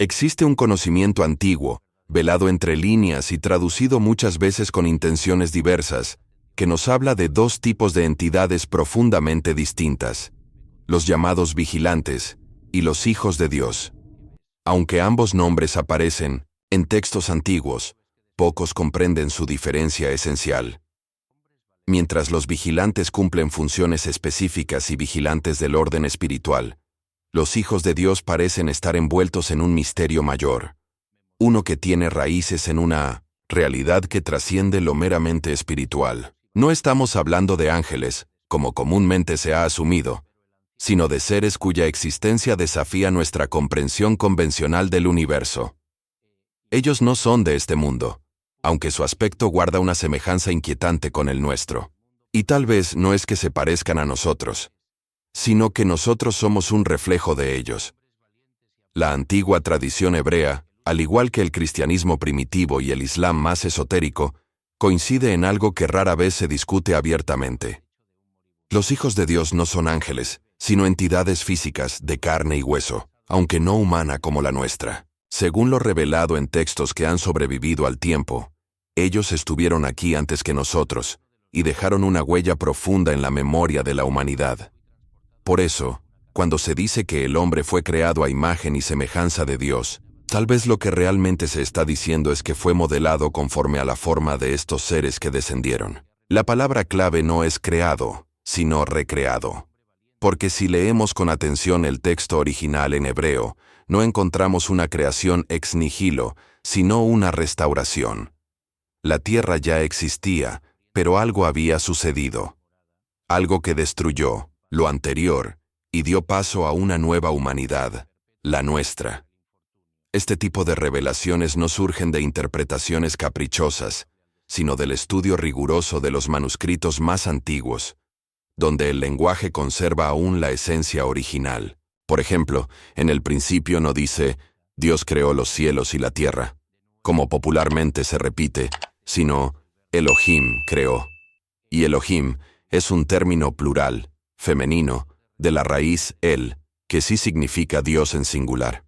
Existe un conocimiento antiguo, velado entre líneas y traducido muchas veces con intenciones diversas, que nos habla de dos tipos de entidades profundamente distintas: los llamados vigilantes y los hijos de Dios. Aunque ambos nombres aparecen en textos antiguos, pocos comprenden su diferencia esencial. Mientras los vigilantes cumplen funciones específicas y vigilantes del orden espiritual, los hijos de Dios parecen estar envueltos en un misterio mayor, uno que tiene raíces en una realidad que trasciende lo meramente espiritual. No estamos hablando de ángeles, como comúnmente se ha asumido, sino de seres cuya existencia desafía nuestra comprensión convencional del universo. Ellos no son de este mundo, aunque su aspecto guarda una semejanza inquietante con el nuestro. Y tal vez no es que se parezcan a nosotros, sino que nosotros somos un reflejo de ellos. La antigua tradición hebrea, al igual que el cristianismo primitivo y el islam más esotérico, coincide en algo que rara vez se discute abiertamente. Los hijos de Dios no son ángeles, sino entidades físicas de carne y hueso, aunque no humana como la nuestra. Según lo revelado en textos que han sobrevivido al tiempo, ellos estuvieron aquí antes que nosotros, y dejaron una huella profunda en la memoria de la humanidad. Por eso, cuando se dice que el hombre fue creado a imagen y semejanza de Dios, tal vez lo que realmente se está diciendo es que fue modelado conforme a la forma de estos seres que descendieron. La palabra clave no es creado, sino recreado. Porque si leemos con atención el texto original en hebreo, no encontramos una creación ex nihilo, sino una restauración. La tierra ya existía, pero algo había sucedido. Algo que destruyó lo anterior y dio paso a una nueva humanidad, la nuestra. Este tipo de revelaciones no surgen de interpretaciones caprichosas, sino del estudio riguroso de los manuscritos más antiguos, donde el lenguaje conserva aún la esencia original. Por ejemplo, en el principio no dice Dios creó los cielos y la tierra, como popularmente se repite, sino Elohim creó. Y Elohim es un término plural, femenino, de la raíz el, que sí significa Dios en singular.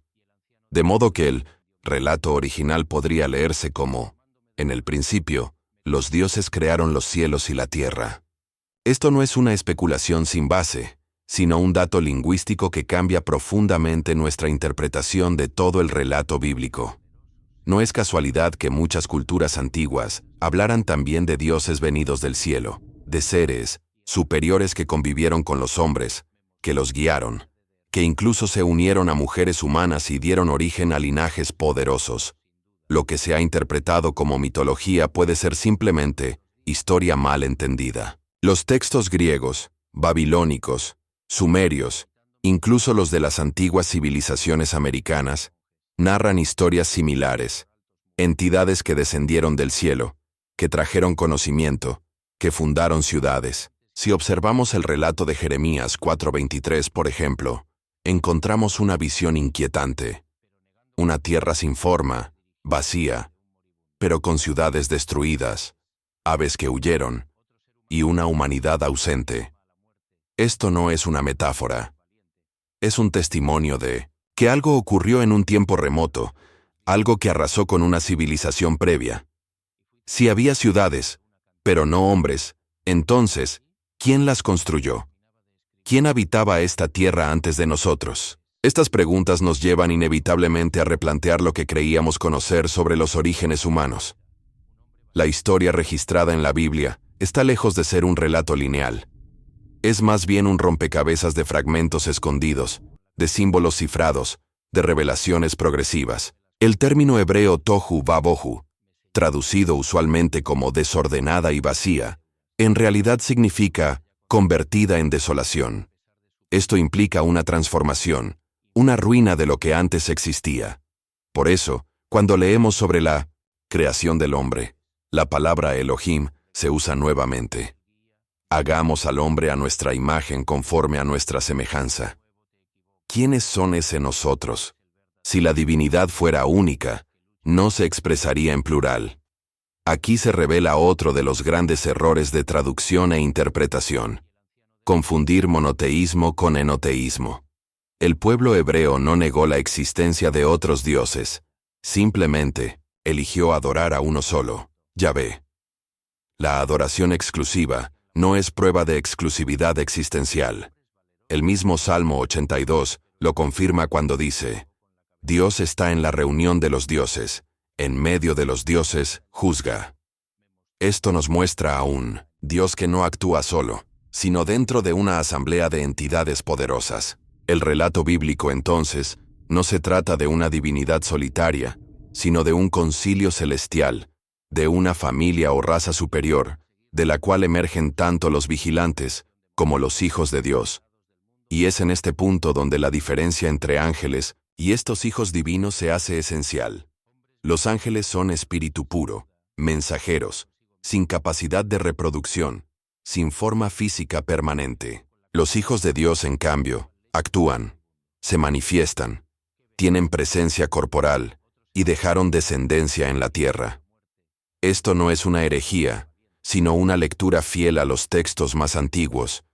De modo que el relato original podría leerse como: en el principio, los dioses crearon los cielos y la tierra. Esto no es una especulación sin base, sino un dato lingüístico que cambia profundamente nuestra interpretación de todo el relato bíblico. No es casualidad que muchas culturas antiguas hablaran también de dioses venidos del cielo, de seres superiores que convivieron con los hombres, que los guiaron, que incluso se unieron a mujeres humanas y dieron origen a linajes poderosos. Lo que se ha interpretado como mitología puede ser simplemente historia mal entendida. Los textos griegos, babilónicos, sumerios, incluso los de las antiguas civilizaciones americanas, narran historias similares, entidades que descendieron del cielo, que trajeron conocimiento, que fundaron ciudades. Si observamos el relato de Jeremías 4:23, por ejemplo, encontramos una visión inquietante. Una tierra sin forma, vacía, pero con ciudades destruidas, aves que huyeron, y una humanidad ausente. Esto no es una metáfora. Es un testimonio de que algo ocurrió en un tiempo remoto, algo que arrasó con una civilización previa. Si había ciudades, pero no hombres, entonces, ¿quién las construyó? ¿Quién habitaba esta tierra antes de nosotros? Estas preguntas nos llevan inevitablemente a replantear lo que creíamos conocer sobre los orígenes humanos. La historia registrada en la Biblia está lejos de ser un relato lineal. Es más bien un rompecabezas de fragmentos escondidos, de símbolos cifrados, de revelaciones progresivas. El término hebreo tohu vabohu, traducido usualmente como desordenada y vacía, en realidad significa convertida en desolación. Esto implica una transformación, una ruina de lo que antes existía. Por eso, cuando leemos sobre la creación del hombre, la palabra Elohim se usa nuevamente. Hagamos al hombre a nuestra imagen conforme a nuestra semejanza. ¿Quiénes son ese nosotros? Si la divinidad fuera única, no se expresaría en plural. Aquí se revela otro de los grandes errores de traducción e interpretación: confundir monoteísmo con enoteísmo. El pueblo hebreo no negó la existencia de otros dioses, simplemente eligió adorar a uno solo, Yahvé. La adoración exclusiva no es prueba de exclusividad existencial. El mismo Salmo 82 lo confirma cuando dice: Dios está en la reunión de los dioses, en medio de los dioses, juzga. Esto nos muestra a un Dios que no actúa solo, sino dentro de una asamblea de entidades poderosas. El relato bíblico, entonces, no se trata de una divinidad solitaria, sino de un concilio celestial, de una familia o raza superior, de la cual emergen tanto los vigilantes como los hijos de Dios. Y es en este punto donde la diferencia entre ángeles y estos hijos divinos se hace esencial. Los ángeles son espíritu puro, mensajeros, sin capacidad de reproducción, sin forma física permanente. Los hijos de Dios, en cambio, actúan, se manifiestan, tienen presencia corporal y dejaron descendencia en la tierra. Esto no es una herejía, sino una lectura fiel a los textos más antiguos,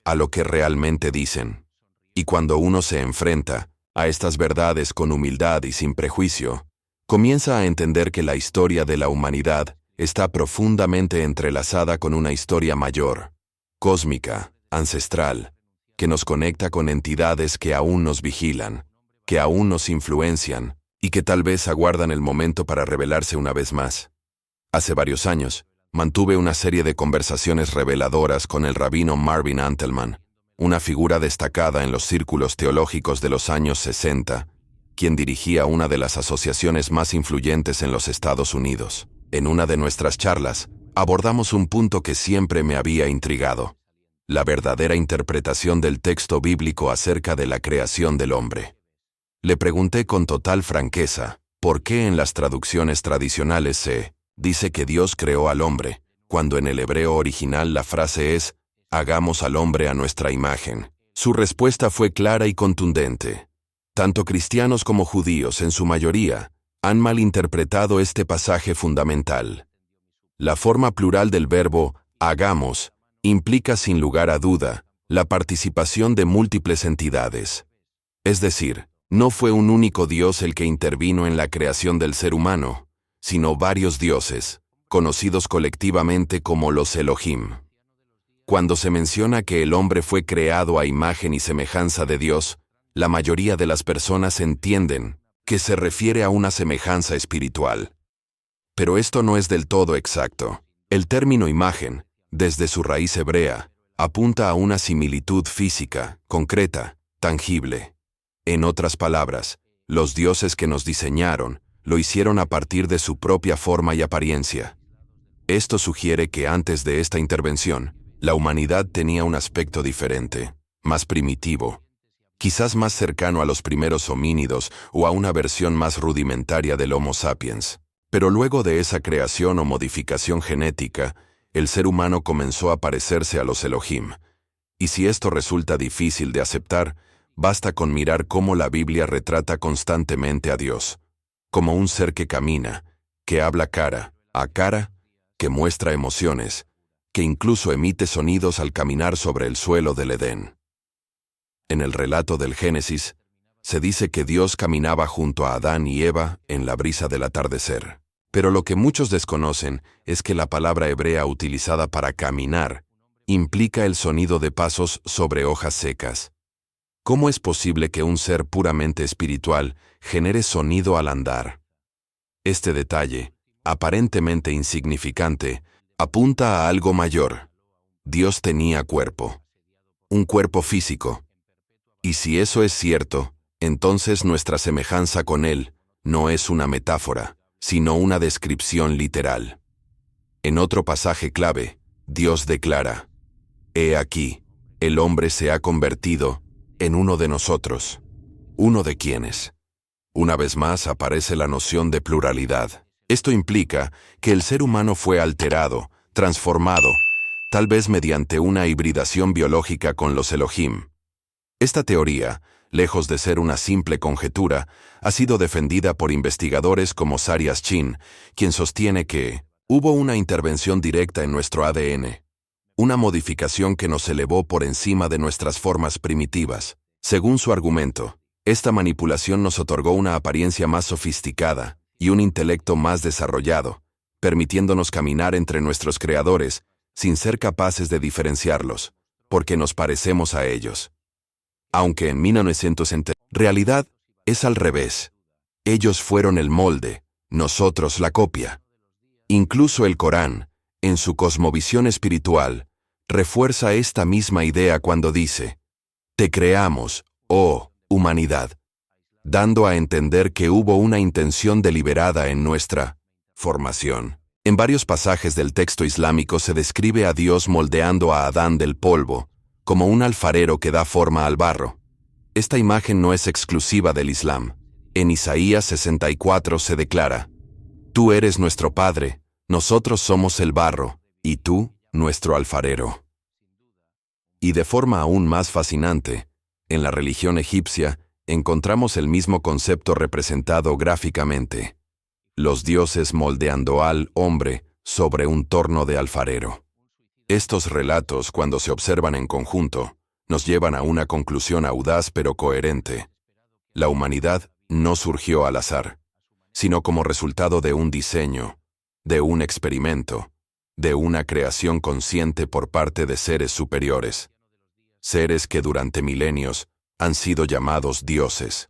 a lo que realmente dicen. Y cuando uno se enfrenta a estas verdades con humildad y sin prejuicio, comienza a entender que la historia de la humanidad está profundamente entrelazada con una historia mayor, cósmica, ancestral, que nos conecta con entidades que aún nos vigilan, que aún nos influencian y que tal vez aguardan el momento para revelarse una vez más. Hace varios años, mantuve una serie de conversaciones reveladoras con el rabino Marvin Antelman, una figura destacada en los círculos teológicos de los años 60, quien dirigía una de las asociaciones más influyentes en los Estados Unidos. En una de nuestras charlas, abordamos un punto que siempre me había intrigado: la verdadera interpretación del texto bíblico acerca de la creación del hombre. Le pregunté con total franqueza, ¿por qué en las traducciones tradicionales se dice que Dios creó al hombre, cuando en el hebreo original la frase es: hagamos al hombre a nuestra imagen? Su respuesta fue clara y contundente. Tanto cristianos como judíos, en su mayoría, han malinterpretado este pasaje fundamental. La forma plural del verbo hagamos implica sin lugar a duda la participación de múltiples entidades. Es decir, no fue un único Dios el que intervino en la creación del ser humano, sino varios dioses, conocidos colectivamente como los Elohim. Cuando se menciona que el hombre fue creado a imagen y semejanza de Dios, la mayoría de las personas entienden que se refiere a una semejanza espiritual. Pero esto no es del todo exacto. El término imagen, desde su raíz hebrea, apunta a una similitud física, concreta, tangible. En otras palabras, los dioses que nos diseñaron lo hicieron a partir de su propia forma y apariencia. Esto sugiere que antes de esta intervención, la humanidad tenía un aspecto diferente, más primitivo, quizás más cercano a los primeros homínidos o a una versión más rudimentaria del Homo sapiens. Pero luego de esa creación o modificación genética, el ser humano comenzó a parecerse a los Elohim. Y si esto resulta difícil de aceptar, basta con mirar cómo la Biblia retrata constantemente a Dios, como un ser que camina, que habla cara a cara, que muestra emociones, que incluso emite sonidos al caminar sobre el suelo del Edén. En el relato del Génesis, se dice que Dios caminaba junto a Adán y Eva en la brisa del atardecer. Pero lo que muchos desconocen es que la palabra hebrea utilizada para caminar implica el sonido de pasos sobre hojas secas. ¿Cómo es posible que un ser puramente espiritual genere sonido al andar? Este detalle, aparentemente insignificante, apunta a algo mayor. Dios tenía cuerpo. Un cuerpo físico. Y si eso es cierto, entonces nuestra semejanza con Él no es una metáfora, sino una descripción literal. En otro pasaje clave, Dios declara: «He aquí, el hombre se ha convertido en uno de nosotros». ¿Uno de quiénes? Una vez más aparece la noción de pluralidad. Esto implica que el ser humano fue alterado, transformado, tal vez mediante una hibridación biológica con los Elohim. Esta teoría, lejos de ser una simple conjetura, ha sido defendida por investigadores como Sarias Chin, quien sostiene que hubo una intervención directa en nuestro ADN, una modificación que nos elevó por encima de nuestras formas primitivas. Según su argumento, esta manipulación nos otorgó una apariencia más sofisticada y un intelecto más desarrollado, permitiéndonos caminar entre nuestros creadores sin ser capaces de diferenciarlos, porque nos parecemos a ellos. Aunque en 1970, realidad es al revés. Ellos fueron el molde, nosotros la copia. Incluso el Corán, en su cosmovisión espiritual, refuerza esta misma idea cuando dice: te creamos, oh humanidad, dando a entender que hubo una intención deliberada en nuestra formación. En varios pasajes del texto islámico se describe a Dios moldeando a Adán del polvo, como un alfarero que da forma al barro. Esta imagen no es exclusiva del Islam. En Isaías 64 se declara: tú eres nuestro Padre, nosotros somos el barro, y tú, nuestro alfarero. Y de forma aún más fascinante, en la religión egipcia, encontramos el mismo concepto representado gráficamente: los dioses moldeando al hombre sobre un torno de alfarero. Estos relatos, cuando se observan en conjunto, nos llevan a una conclusión audaz pero coherente. La humanidad no surgió al azar, sino como resultado de un diseño, de un experimento, de una creación consciente por parte de seres superiores. Seres que durante milenios han sido llamados dioses.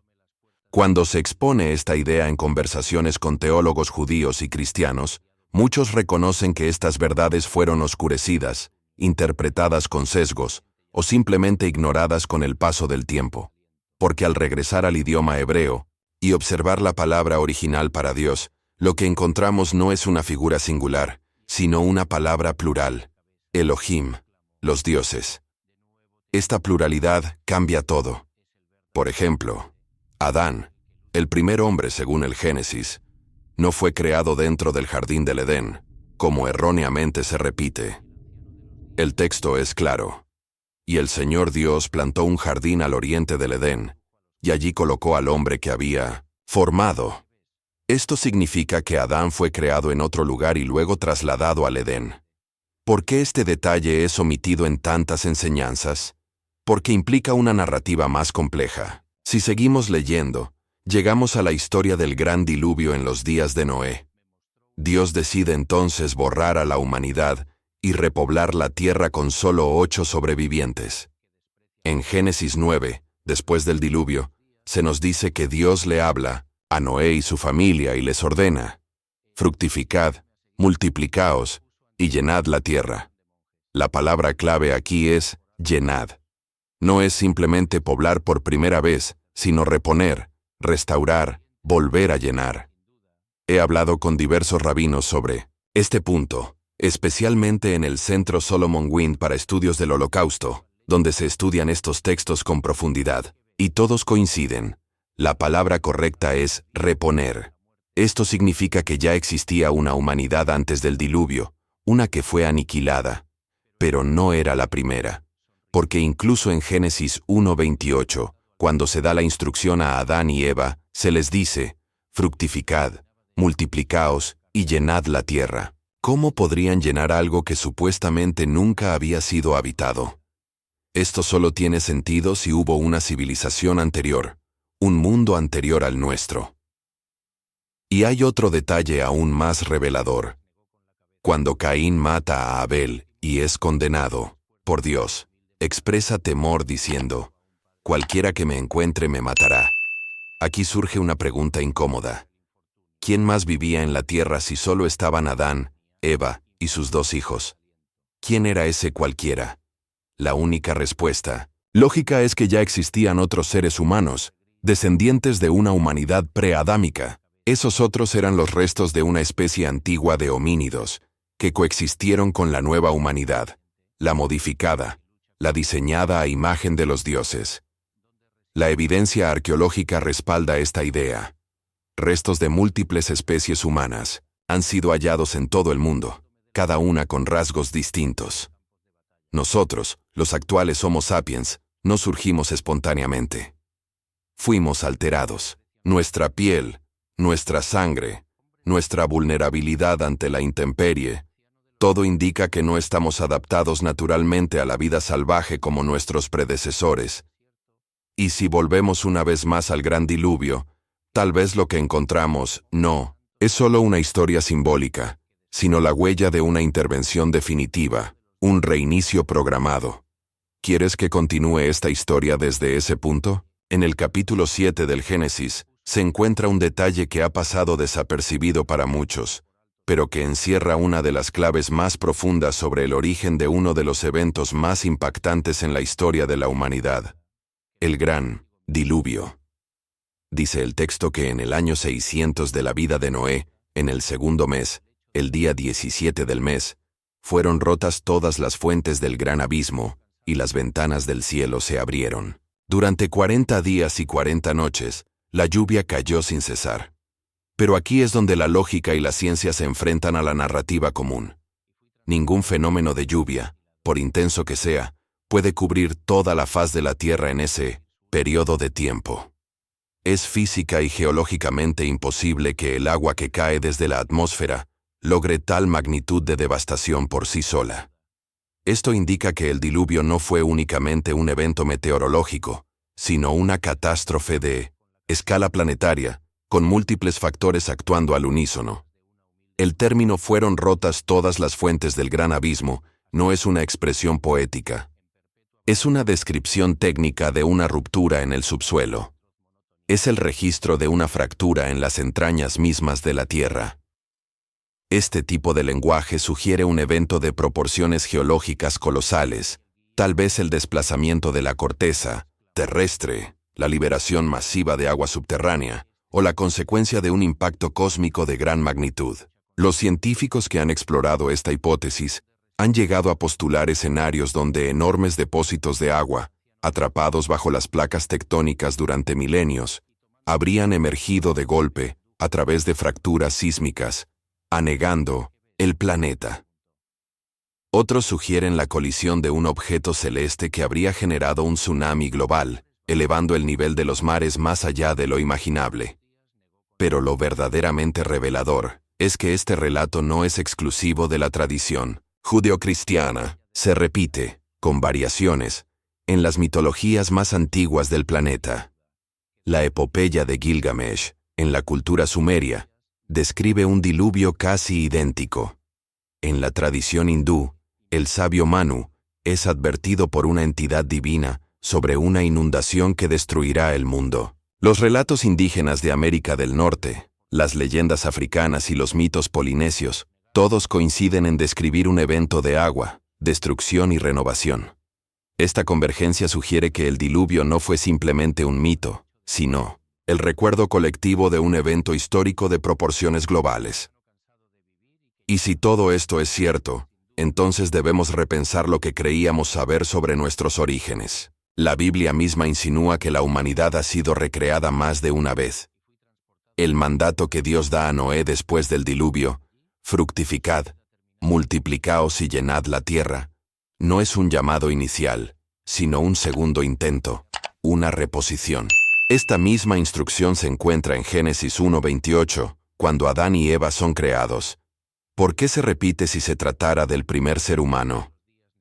Cuando se expone esta idea en conversaciones con teólogos judíos y cristianos, muchos reconocen que estas verdades fueron oscurecidas, interpretadas con sesgos, o simplemente ignoradas con el paso del tiempo. Porque al regresar al idioma hebreo y observar la palabra original para Dios, lo que encontramos no es una figura singular, sino una palabra plural: Elohim, los dioses. Esta pluralidad cambia todo. Por ejemplo, Adán, el primer hombre según el Génesis, no fue creado dentro del jardín del Edén, como erróneamente se repite. El texto es claro: y el Señor Dios plantó un jardín al oriente del Edén, y allí colocó al hombre que había formado. Esto significa que Adán fue creado en otro lugar y luego trasladado al Edén. ¿Por qué este detalle es omitido en tantas enseñanzas? Porque implica una narrativa más compleja. Si seguimos leyendo, llegamos a la historia del gran diluvio en los días de Noé. Dios decide entonces borrar a la humanidad y repoblar la tierra con solo 8 sobrevivientes. En Génesis 9, después del diluvio, se nos dice que Dios le habla a Noé y su familia y les ordena: fructificad, multiplicaos y llenad la tierra. La palabra clave aquí es llenad. No es simplemente poblar por primera vez, sino reponer, restaurar, volver a llenar. He hablado con diversos rabinos sobre este punto, especialmente en el Centro Solomon Wind para Estudios del Holocausto, donde se estudian estos textos con profundidad, y todos coinciden: la palabra correcta es reponer. Esto significa que ya existía una humanidad antes del diluvio, una que fue aniquilada, pero no era la primera. Porque incluso en Génesis 1:28, cuando se da la instrucción a Adán y Eva, se les dice: fructificad, multiplicaos y llenad la tierra. ¿Cómo podrían llenar algo que supuestamente nunca había sido habitado? Esto solo tiene sentido si hubo una civilización anterior, un mundo anterior al nuestro. Y hay otro detalle aún más revelador. Cuando Caín mata a Abel y es condenado por Dios, expresa temor diciendo: cualquiera que me encuentre me matará. Aquí surge una pregunta incómoda. ¿Quién más vivía en la tierra si solo estaban Adán, Eva y sus 2 hijos? ¿Quién era ese cualquiera? La única respuesta lógica es que ya existían otros seres humanos, descendientes de una humanidad preadámica. Esos otros eran los restos de una especie antigua de homínidos, que coexistieron con la nueva humanidad, la modificada, la diseñada a imagen de los dioses. La evidencia arqueológica respalda esta idea. Restos de múltiples especies humanas han sido hallados en todo el mundo, cada una con rasgos distintos. Nosotros, los actuales Homo sapiens, no surgimos espontáneamente. Fuimos alterados. Nuestra piel, nuestra sangre, nuestra vulnerabilidad ante la intemperie, todo indica que no estamos adaptados naturalmente a la vida salvaje como nuestros predecesores. Y si volvemos una vez más al gran diluvio, tal vez lo que encontramos no es solo una historia simbólica, sino la huella de una intervención definitiva, un reinicio programado. ¿Quieres que continúe esta historia desde ese punto? En el capítulo 7 del Génesis, se encuentra un detalle que ha pasado desapercibido para muchos, pero que encierra una de las claves más profundas sobre el origen de uno de los eventos más impactantes en la historia de la humanidad: el gran diluvio. Dice el texto que en el año 600 de la vida de Noé, en el segundo mes, el día 17 del mes, fueron rotas todas las fuentes del gran abismo, y las ventanas del cielo se abrieron. Durante 40 días y 40 noches, la lluvia cayó sin cesar. Pero aquí es donde la lógica y la ciencia se enfrentan a la narrativa común. Ningún fenómeno de lluvia, por intenso que sea, puede cubrir toda la faz de la Tierra en ese periodo de tiempo. Es física y geológicamente imposible que el agua que cae desde la atmósfera logre tal magnitud de devastación por sí sola. Esto indica que el diluvio no fue únicamente un evento meteorológico, sino una catástrofe de escala planetaria, con múltiples factores actuando al unísono. El término "fueron rotas todas las fuentes del gran abismo" no es una expresión poética. Es una descripción técnica de una ruptura en el subsuelo. Es el registro de una fractura en las entrañas mismas de la Tierra. Este tipo de lenguaje sugiere un evento de proporciones geológicas colosales, tal vez el desplazamiento de la corteza terrestre, la liberación masiva de agua subterránea, o la consecuencia de un impacto cósmico de gran magnitud. Los científicos que han explorado esta hipótesis han llegado a postular escenarios donde enormes depósitos de agua, atrapados bajo las placas tectónicas durante milenios, habrían emergido de golpe a través de fracturas sísmicas, anegando el planeta. Otros sugieren la colisión de un objeto celeste que habría generado un tsunami global, elevando el nivel de los mares más allá de lo imaginable. Pero lo verdaderamente revelador es que este relato no es exclusivo de la tradición judeocristiana. Se repite, con variaciones, en las mitologías más antiguas del planeta. La epopeya de Gilgamesh, en la cultura sumeria, describe un diluvio casi idéntico. En la tradición hindú, el sabio Manu es advertido por una entidad divina sobre una inundación que destruirá el mundo. Los relatos indígenas de América del Norte, las leyendas africanas y los mitos polinesios, todos coinciden en describir un evento de agua, destrucción y renovación. Esta convergencia sugiere que el diluvio no fue simplemente un mito, sino el recuerdo colectivo de un evento histórico de proporciones globales. Y si todo esto es cierto, entonces debemos repensar lo que creíamos saber sobre nuestros orígenes. La Biblia misma insinúa que la humanidad ha sido recreada más de una vez. El mandato que Dios da a Noé después del diluvio, fructificad, multiplicaos y llenad la tierra, no es un llamado inicial, sino un segundo intento, una reposición. Esta misma instrucción se encuentra en Génesis 1:28, cuando Adán y Eva son creados. ¿Por qué se repite si se tratara del primer ser humano?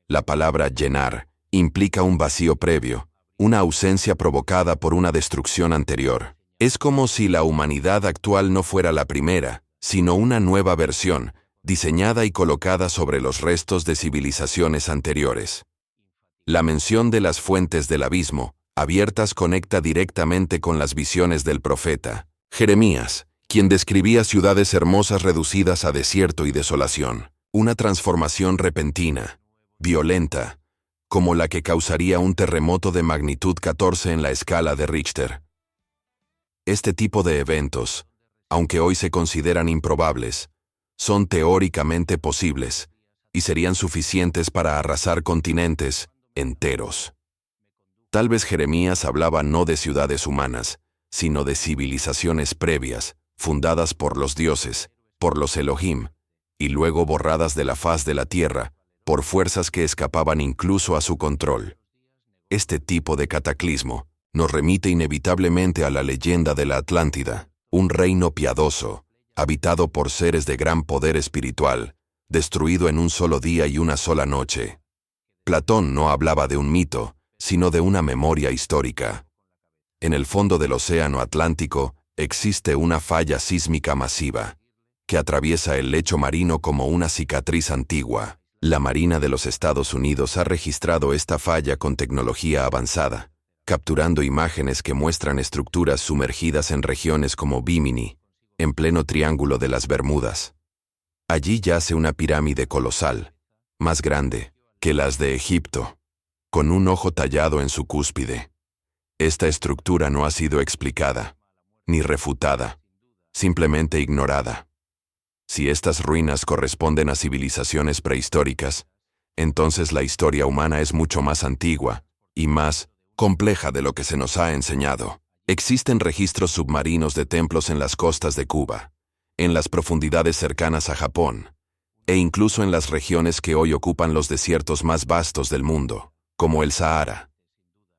La palabra llenar implica un vacío previo, una ausencia provocada por una destrucción anterior. Es como si la humanidad actual no fuera la primera, sino una nueva versión, diseñada y colocada sobre los restos de civilizaciones anteriores. La mención de las fuentes del abismo, abiertas, conecta directamente con las visiones del profeta Jeremías, quien describía ciudades hermosas reducidas a desierto y desolación. Una transformación repentina, violenta, como la que causaría un terremoto de magnitud 14 en la escala de Richter. Este tipo de eventos, aunque hoy se consideran improbables, son teóricamente posibles, y serían suficientes para arrasar continentes enteros. Tal vez Jeremías hablaba no de ciudades humanas, sino de civilizaciones previas, fundadas por los dioses, por los Elohim, y luego borradas de la faz de la tierra, por fuerzas que escapaban incluso a su control. Este tipo de cataclismo nos remite inevitablemente a la leyenda de la Atlántida, un reino piadoso, habitado por seres de gran poder espiritual, destruido en un solo día y una sola noche. Platón no hablaba de un mito, sino de una memoria histórica. En el fondo del Océano Atlántico existe una falla sísmica masiva que atraviesa el lecho marino como una cicatriz antigua. La Marina de los Estados Unidos ha registrado esta falla con tecnología avanzada, capturando imágenes que muestran estructuras sumergidas en regiones como Bimini, en pleno Triángulo de las Bermudas. Allí yace una pirámide colosal, más grande que las de Egipto, con un ojo tallado en su cúspide. Esta estructura no ha sido explicada, ni refutada, simplemente ignorada. Si estas ruinas corresponden a civilizaciones prehistóricas, entonces la historia humana es mucho más antigua y más compleja de lo que se nos ha enseñado. Existen registros submarinos de templos en las costas de Cuba, en las profundidades cercanas a Japón, e incluso en las regiones que hoy ocupan los desiertos más vastos del mundo, como el Sahara.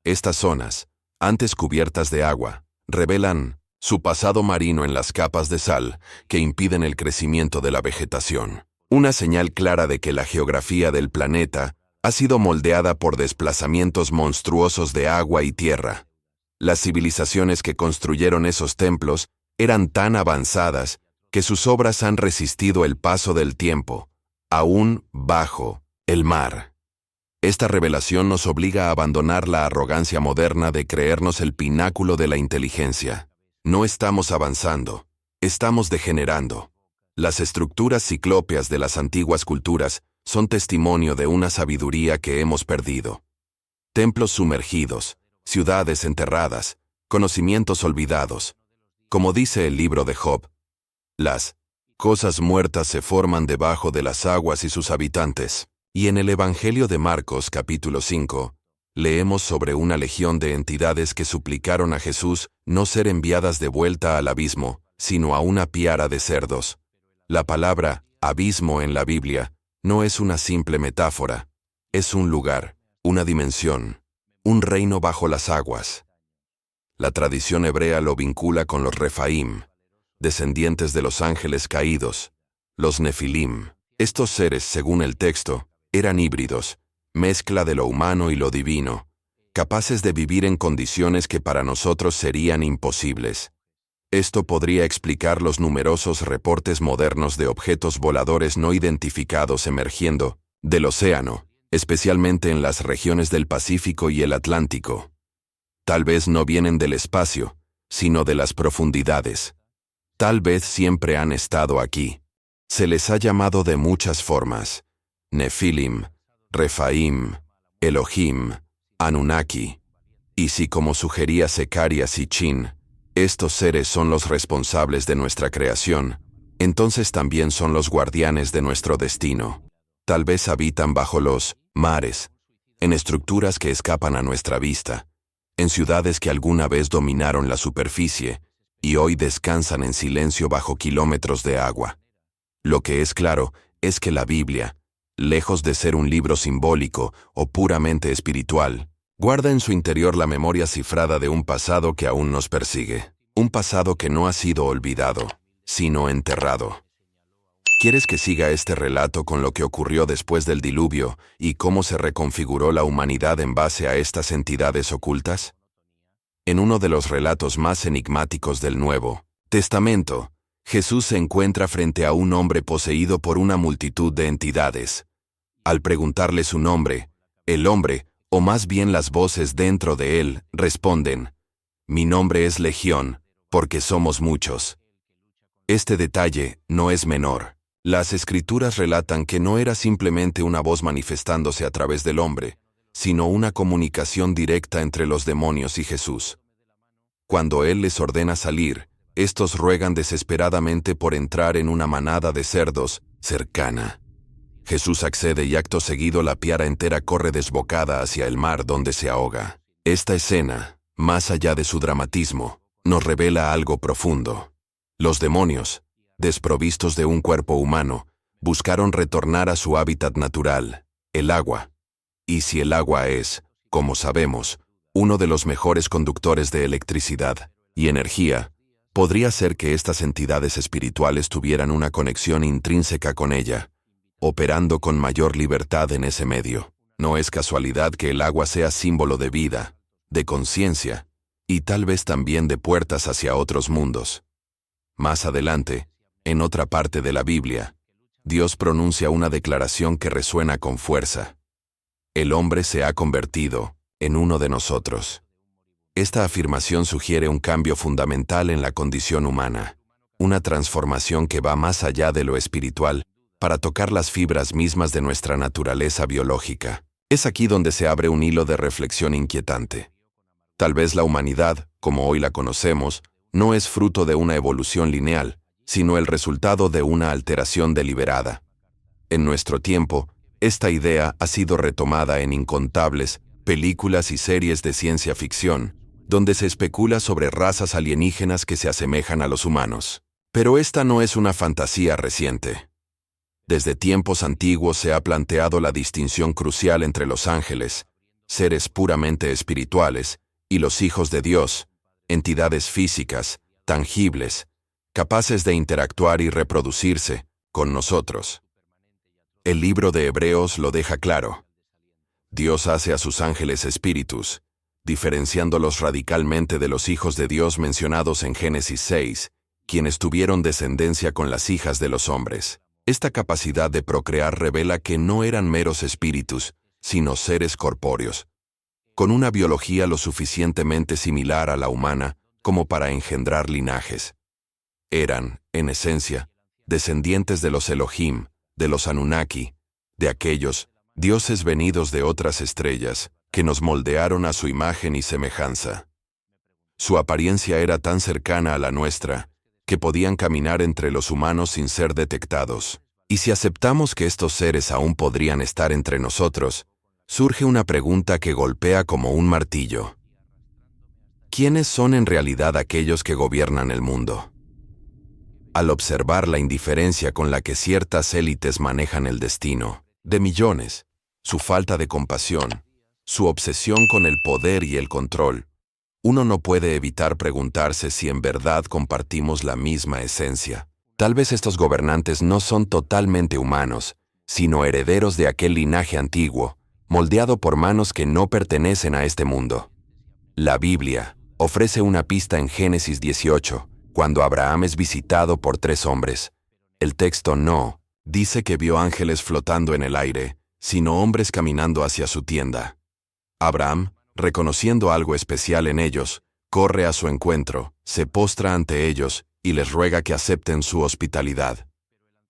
Estas zonas, antes cubiertas de agua, revelan su pasado marino en las capas de sal que impiden el crecimiento de la vegetación. Una señal clara de que la geografía del planeta ha sido moldeada por desplazamientos monstruosos de agua y tierra. Las civilizaciones que construyeron esos templos eran tan avanzadas que sus obras han resistido el paso del tiempo, aún bajo el mar. Esta revelación nos obliga a abandonar la arrogancia moderna de creernos el pináculo de la inteligencia. No estamos avanzando, estamos degenerando. Las estructuras ciclópeas de las antiguas culturas son testimonio de una sabiduría que hemos perdido. Templos sumergidos, ciudades enterradas, conocimientos olvidados. Como dice el libro de Job, las cosas muertas se forman debajo de las aguas y sus habitantes. Y en el Evangelio de Marcos capítulo 5, leemos sobre una legión de entidades que suplicaron a Jesús no ser enviadas de vuelta al abismo, sino a una piara de cerdos. La palabra abismo en la Biblia no es una simple metáfora, es un lugar, una dimensión, un reino bajo las aguas. La tradición hebrea lo vincula con los Refaim, descendientes de los ángeles caídos, los Nefilim. Estos seres, según el texto, eran híbridos, mezcla de lo humano y lo divino, capaces de vivir en condiciones que para nosotros serían imposibles. Esto podría explicar los numerosos reportes modernos de objetos voladores no identificados emergiendo del océano, especialmente en las regiones del Pacífico y el Atlántico. Tal vez no vienen del espacio, sino de las profundidades. Tal vez siempre han estado aquí. Se les ha llamado de muchas formas: Nefilim, Refaim, Elohim, Anunnaki. Y si, como sugería Zecaria Sitchin, estos seres son los responsables de nuestra creación, entonces también son los guardianes de nuestro destino. Tal vez habitan bajo los mares, en estructuras que escapan a nuestra vista, en ciudades que alguna vez dominaron la superficie y hoy descansan en silencio bajo kilómetros de agua. Lo que es claro es que la Biblia, lejos de ser un libro simbólico o puramente espiritual, guarda en su interior la memoria cifrada de un pasado que aún nos persigue. Un pasado que no ha sido olvidado, sino enterrado. ¿Quieres que siga este relato con lo que ocurrió después del diluvio y cómo se reconfiguró la humanidad en base a estas entidades ocultas? En uno de los relatos más enigmáticos del Nuevo Testamento, Jesús se encuentra frente a un hombre poseído por una multitud de entidades. Al preguntarle su nombre, el hombre, o más bien las voces dentro de él, responden: «Mi nombre es Legión, porque somos muchos». Este detalle no es menor. Las Escrituras relatan que no era simplemente una voz manifestándose a través del hombre, sino una comunicación directa entre los demonios y Jesús. Cuando Él les ordena salir, estos ruegan desesperadamente por entrar en una manada de cerdos cercana. Jesús accede y acto seguido la piara entera corre desbocada hacia el mar donde se ahoga. Esta escena, más allá de su dramatismo, nos revela algo profundo. Los demonios, desprovistos de un cuerpo humano, buscaron retornar a su hábitat natural, el agua. Y si el agua es, como sabemos, uno de los mejores conductores de electricidad y energía, podría ser que estas entidades espirituales tuvieran una conexión intrínseca con ella, operando con mayor libertad en ese medio. No es casualidad que el agua sea símbolo de vida, de conciencia y tal vez también de puertas hacia otros mundos. Más adelante, en otra parte de la Biblia, Dios pronuncia una declaración que resuena con fuerza. El hombre se ha convertido en uno de nosotros. Esta afirmación sugiere un cambio fundamental en la condición humana, una transformación que va más allá de lo espiritual para tocar las fibras mismas de nuestra naturaleza biológica. Es aquí donde se abre un hilo de reflexión inquietante. Tal vez la humanidad, como hoy la conocemos, no es fruto de una evolución lineal, sino el resultado de una alteración deliberada. En nuestro tiempo, esta idea ha sido retomada en incontables películas y series de ciencia ficción, donde se especula sobre razas alienígenas que se asemejan a los humanos. Pero esta no es una fantasía reciente. Desde tiempos antiguos se ha planteado la distinción crucial entre los ángeles, seres puramente espirituales, y los hijos de Dios, entidades físicas, tangibles, capaces de interactuar y reproducirse con nosotros. El libro de Hebreos lo deja claro. Dios hace a sus ángeles espíritus, diferenciándolos radicalmente de los hijos de Dios mencionados en Génesis 6, quienes tuvieron descendencia con las hijas de los hombres. Esta capacidad de procrear revela que no eran meros espíritus, sino seres corpóreos, con una biología lo suficientemente similar a la humana como para engendrar linajes. Eran, en esencia, descendientes de los Elohim, de los Anunnaki, de aquellos dioses venidos de otras estrellas, que nos moldearon a su imagen y semejanza. Su apariencia era tan cercana a la nuestra, que podían caminar entre los humanos sin ser detectados. Y si aceptamos que estos seres aún podrían estar entre nosotros, surge una pregunta que golpea como un martillo. ¿Quiénes son en realidad aquellos que gobiernan el mundo? Al observar la indiferencia con la que ciertas élites manejan el destino de millones, su falta de compasión, su obsesión con el poder y el control, uno no puede evitar preguntarse si en verdad compartimos la misma esencia. Tal vez estos gobernantes no son totalmente humanos, sino herederos de aquel linaje antiguo, moldeado por manos que no pertenecen a este mundo. La Biblia ofrece una pista en Génesis 18, cuando Abraham es visitado por 3 hombres. El texto no dice que vio ángeles flotando en el aire, sino hombres caminando hacia su tienda. Abraham, reconociendo algo especial en ellos, corre a su encuentro, se postra ante ellos y les ruega que acepten su hospitalidad.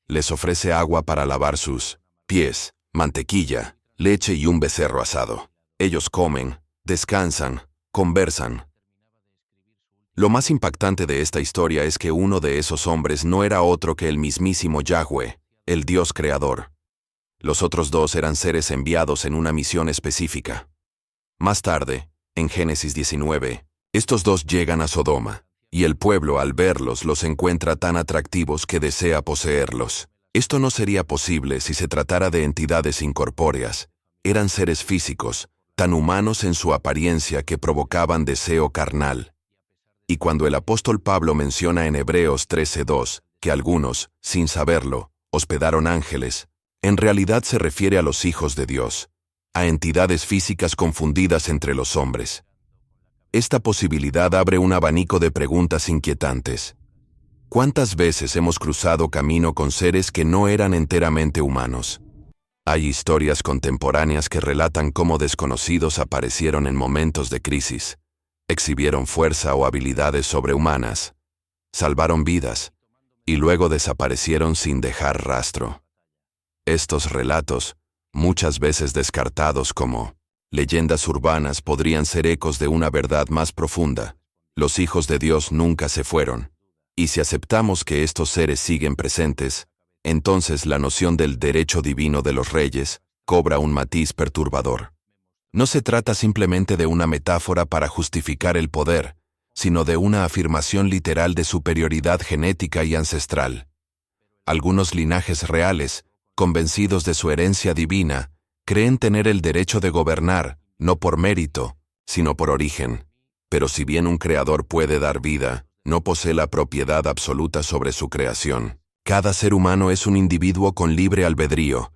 Les ofrece agua para lavar sus pies, mantequilla, leche y un becerro asado. Ellos comen, descansan, conversan. Lo más impactante de esta historia es que uno de esos hombres no era otro que el mismísimo Yahweh, el Dios creador. Los otros 2 eran seres enviados en una misión específica. Más tarde, en Génesis 19, estos 2 llegan a Sodoma, y el pueblo al verlos los encuentra tan atractivos que desea poseerlos. Esto no sería posible si se tratara de entidades incorpóreas. Eran seres físicos, tan humanos en su apariencia que provocaban deseo carnal. Y cuando el apóstol Pablo menciona en Hebreos 13:2 que algunos, sin saberlo, hospedaron ángeles, en realidad se refiere a los hijos de Dios, a entidades físicas confundidas entre los hombres. Esta posibilidad abre un abanico de preguntas inquietantes. ¿Cuántas veces hemos cruzado camino con seres que no eran enteramente humanos? Hay historias contemporáneas que relatan cómo desconocidos aparecieron en momentos de crisis, exhibieron fuerza o habilidades sobrehumanas, salvaron vidas, y luego desaparecieron sin dejar rastro. Estos relatos, muchas veces descartados como leyendas urbanas, podrían ser ecos de una verdad más profunda. Los hijos de Dios nunca se fueron. Y si aceptamos que estos seres siguen presentes, entonces la noción del derecho divino de los reyes cobra un matiz perturbador. No se trata simplemente de una metáfora para justificar el poder, sino de una afirmación literal de superioridad genética y ancestral. Algunos linajes reales, convencidos de su herencia divina, creen tener el derecho de gobernar, no por mérito, sino por origen. Pero si bien un creador puede dar vida, no posee la propiedad absoluta sobre su creación. Cada ser humano es un individuo con libre albedrío,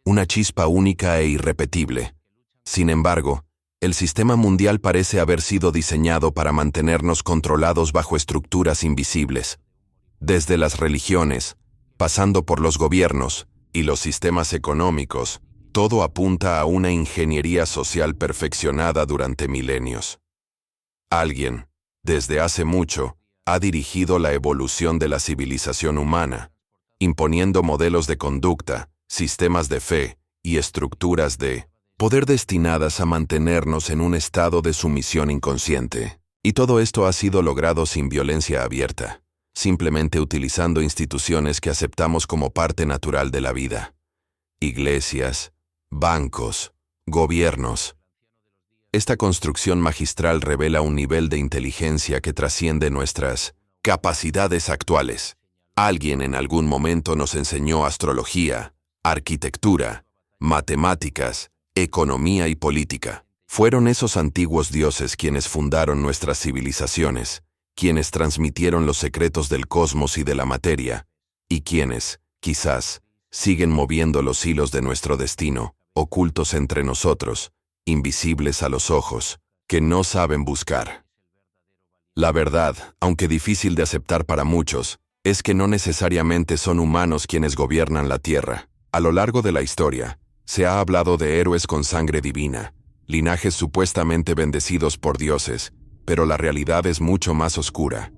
una chispa única e irrepetible. Sin embargo, El sistema mundial parece haber sido diseñado para mantenernos controlados bajo estructuras invisibles. Desde las religiones, pasando por los gobiernos y los sistemas económicos, todo apunta a una ingeniería social perfeccionada durante milenios. Alguien, desde hace mucho, ha dirigido la evolución de la civilización humana, imponiendo modelos de conducta, sistemas de fe y estructuras de poder destinadas a mantenernos en un estado de sumisión inconsciente. Y todo esto ha sido logrado sin violencia abierta, simplemente utilizando instituciones que aceptamos como parte natural de la vida. Iglesias, bancos, gobiernos. Esta construcción magistral revela un nivel de inteligencia que trasciende nuestras capacidades actuales. Alguien en algún momento nos enseñó astrología, arquitectura, matemáticas, economía y política. Fueron esos antiguos dioses quienes fundaron nuestras civilizaciones, quienes transmitieron los secretos del cosmos y de la materia, y quienes, quizás, siguen moviendo los hilos de nuestro destino, ocultos entre nosotros, invisibles a los ojos, que no saben buscar. La verdad, aunque difícil de aceptar para muchos, es que no necesariamente son humanos quienes gobiernan la Tierra. A lo largo de la historia, se ha hablado de héroes con sangre divina, linajes supuestamente bendecidos por dioses, pero la realidad es mucho más oscura.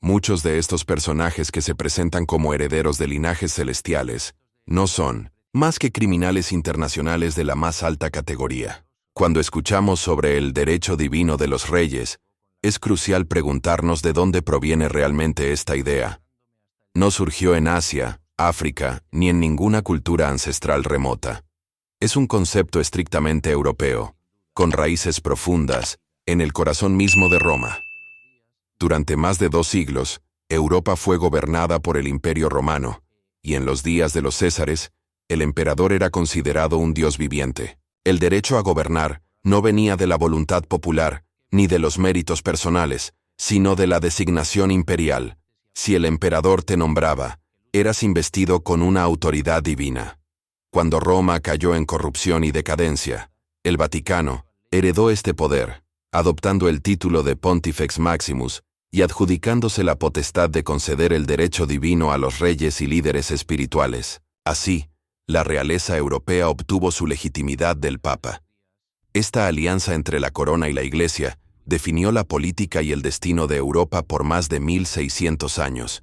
Muchos de estos personajes que se presentan como herederos de linajes celestiales no son más que criminales internacionales de la más alta categoría. Cuando escuchamos sobre el derecho divino de los reyes, es crucial preguntarnos de dónde proviene realmente esta idea. No surgió en Asia, África, ni en ninguna cultura ancestral remota. Es un concepto estrictamente europeo, con raíces profundas, en el corazón mismo de Roma. Durante más de 2 siglos, Europa fue gobernada por el Imperio Romano, y en los días de los Césares, el emperador era considerado un dios viviente. El derecho a gobernar no venía de la voluntad popular, ni de los méritos personales, sino de la designación imperial. Si el emperador te nombraba, eras investido con una autoridad divina. Cuando Roma cayó en corrupción y decadencia, el Vaticano heredó este poder, adoptando el título de Pontifex Maximus y adjudicándose la potestad de conceder el derecho divino a los reyes y líderes espirituales. Así, la realeza europea obtuvo su legitimidad del Papa. Esta alianza entre la corona y la Iglesia definió la política y el destino de Europa por más de 1600 años,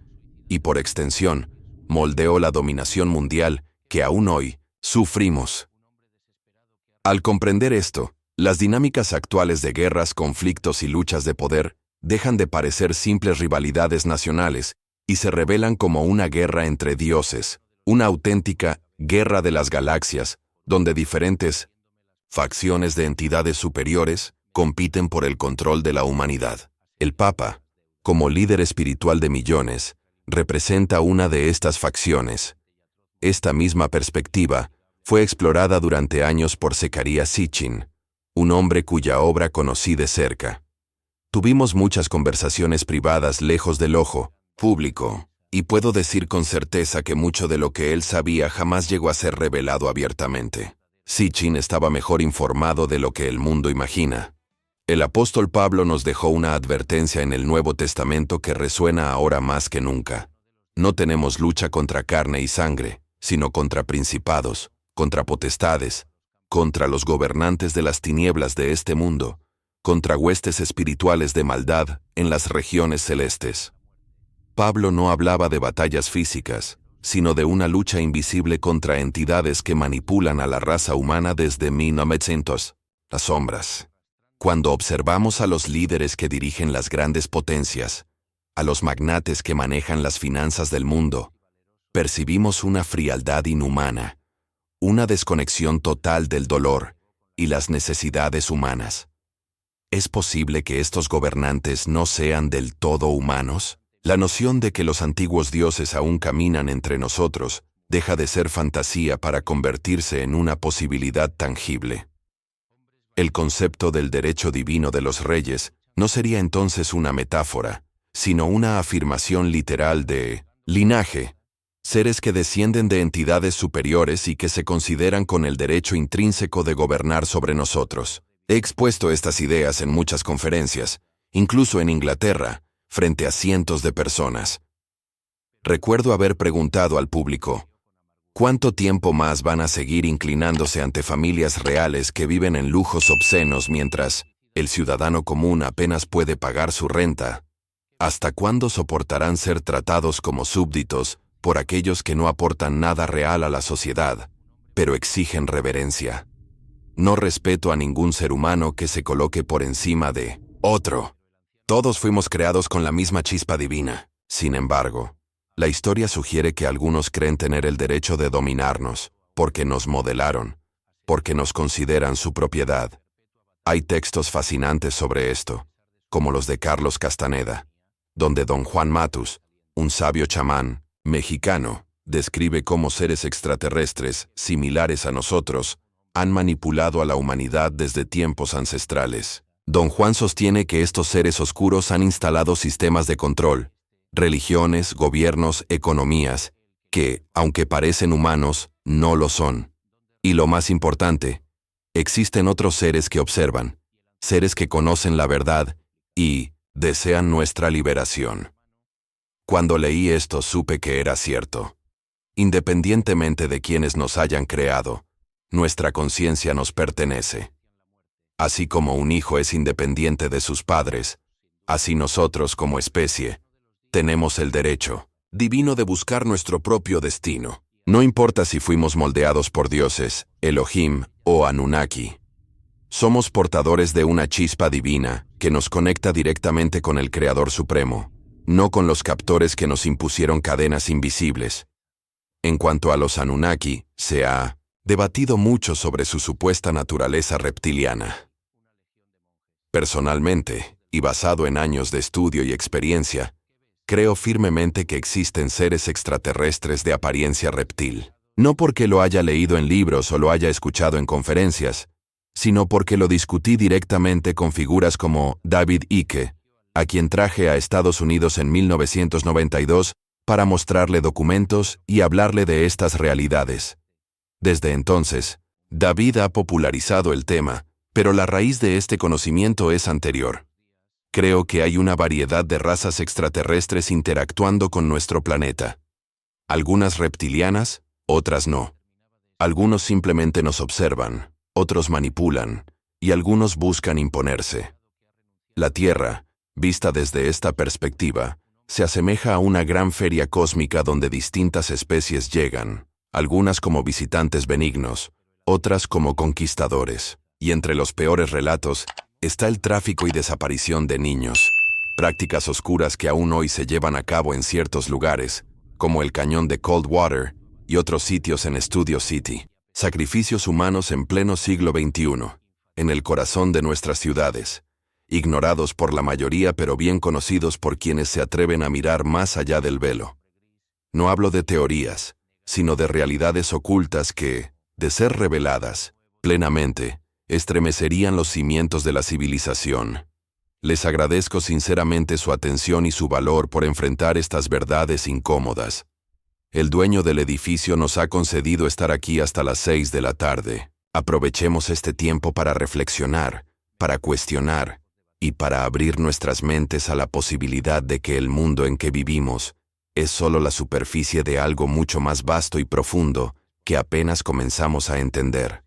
y por extensión, moldeó la dominación mundial que aún hoy sufrimos. Al comprender esto, las dinámicas actuales de guerras, conflictos y luchas de poder dejan de parecer simples rivalidades nacionales y se revelan como una guerra entre dioses, una auténtica guerra de las galaxias, donde diferentes facciones de entidades superiores compiten por el control de la humanidad. El Papa, como líder espiritual de millones, representa una de estas facciones. Esta misma perspectiva fue explorada durante años por Zecharia Sitchin, un hombre cuya obra conocí de cerca. Tuvimos muchas conversaciones privadas lejos del ojo público, y puedo decir con certeza que mucho de lo que él sabía jamás llegó a ser revelado abiertamente. Sitchin estaba mejor informado de lo que el mundo imagina. El apóstol Pablo nos dejó una advertencia en el Nuevo Testamento que resuena ahora más que nunca. No tenemos lucha contra carne y sangre, sino contra principados, contra potestades, contra los gobernantes de las tinieblas de este mundo, contra huestes espirituales de maldad en las regiones celestes. Pablo no hablaba de batallas físicas, sino de una lucha invisible contra entidades que manipulan a la raza humana desde 1900, las sombras. Cuando observamos a los líderes que dirigen las grandes potencias, a los magnates que manejan las finanzas del mundo, percibimos una frialdad inhumana, una desconexión total del dolor y las necesidades humanas. ¿Es posible que estos gobernantes no sean del todo humanos? La noción de que los antiguos dioses aún caminan entre nosotros deja de ser fantasía para convertirse en una posibilidad tangible. El concepto del derecho divino de los reyes no sería entonces una metáfora, sino una afirmación literal de linaje, seres que descienden de entidades superiores y que se consideran con el derecho intrínseco de gobernar sobre nosotros. He expuesto estas ideas en muchas conferencias, incluso en Inglaterra, frente a cientos de personas. Recuerdo haber preguntado al público, ¿cuánto tiempo más van a seguir inclinándose ante familias reales que viven en lujos obscenos mientras el ciudadano común apenas puede pagar su renta? ¿Hasta cuándo soportarán ser tratados como súbditos por aquellos que no aportan nada real a la sociedad, pero exigen reverencia? No respeto a ningún ser humano que se coloque por encima de otro. Todos fuimos creados con la misma chispa divina. Sin embargo, la historia sugiere que algunos creen tener el derecho de dominarnos, porque nos modelaron, porque nos consideran su propiedad. Hay textos fascinantes sobre esto, como los de Carlos Castaneda, donde don Juan Matus, un sabio chamán mexicano, describe cómo seres extraterrestres, similares a nosotros, han manipulado a la humanidad desde tiempos ancestrales. Don Juan sostiene que estos seres oscuros han instalado sistemas de control, religiones, gobiernos, economías, que, aunque parecen humanos, no lo son. Y lo más importante, existen otros seres que observan, seres que conocen la verdad y desean nuestra liberación. Cuando leí esto supe que era cierto. Independientemente de quienes nos hayan creado, nuestra conciencia nos pertenece. Así como un hijo es independiente de sus padres, así nosotros como especie, tenemos el derecho divino de buscar nuestro propio destino. No importa si fuimos moldeados por dioses, Elohim o Anunnaki. Somos portadores de una chispa divina que nos conecta directamente con el Creador Supremo, no con los captores que nos impusieron cadenas invisibles. En cuanto a los Anunnaki, se ha debatido mucho sobre su supuesta naturaleza reptiliana. Personalmente, y basado en años de estudio y experiencia, creo firmemente que existen seres extraterrestres de apariencia reptil. No porque lo haya leído en libros o lo haya escuchado en conferencias, sino porque lo discutí directamente con figuras como David Icke, a quien traje a Estados Unidos en 1992 para mostrarle documentos y hablarle de estas realidades. Desde entonces, David ha popularizado el tema, pero la raíz de este conocimiento es anterior. Creo que hay una variedad de razas extraterrestres interactuando con nuestro planeta. Algunas reptilianas, otras no. Algunos simplemente nos observan, otros manipulan, y algunos buscan imponerse. La Tierra, vista desde esta perspectiva, se asemeja a una gran feria cósmica donde distintas especies llegan, algunas como visitantes benignos, otras como conquistadores. Y entre los peores relatos está el tráfico y desaparición de niños, prácticas oscuras que aún hoy se llevan a cabo en ciertos lugares, como el cañón de Coldwater y otros sitios en Studio City. Sacrificios humanos en pleno siglo XXI, en el corazón de nuestras ciudades, ignorados por la mayoría pero bien conocidos por quienes se atreven a mirar más allá del velo. No hablo de teorías, sino de realidades ocultas que, de ser reveladas plenamente, estremecerían los cimientos de la civilización. Les agradezco sinceramente su atención y su valor por enfrentar estas verdades incómodas. El dueño del edificio nos ha concedido estar aquí hasta las 6 de la tarde. Aprovechemos este tiempo para reflexionar, para cuestionar y para abrir nuestras mentes a la posibilidad de que el mundo en que vivimos es solo la superficie de algo mucho más vasto y profundo que apenas comenzamos a entender.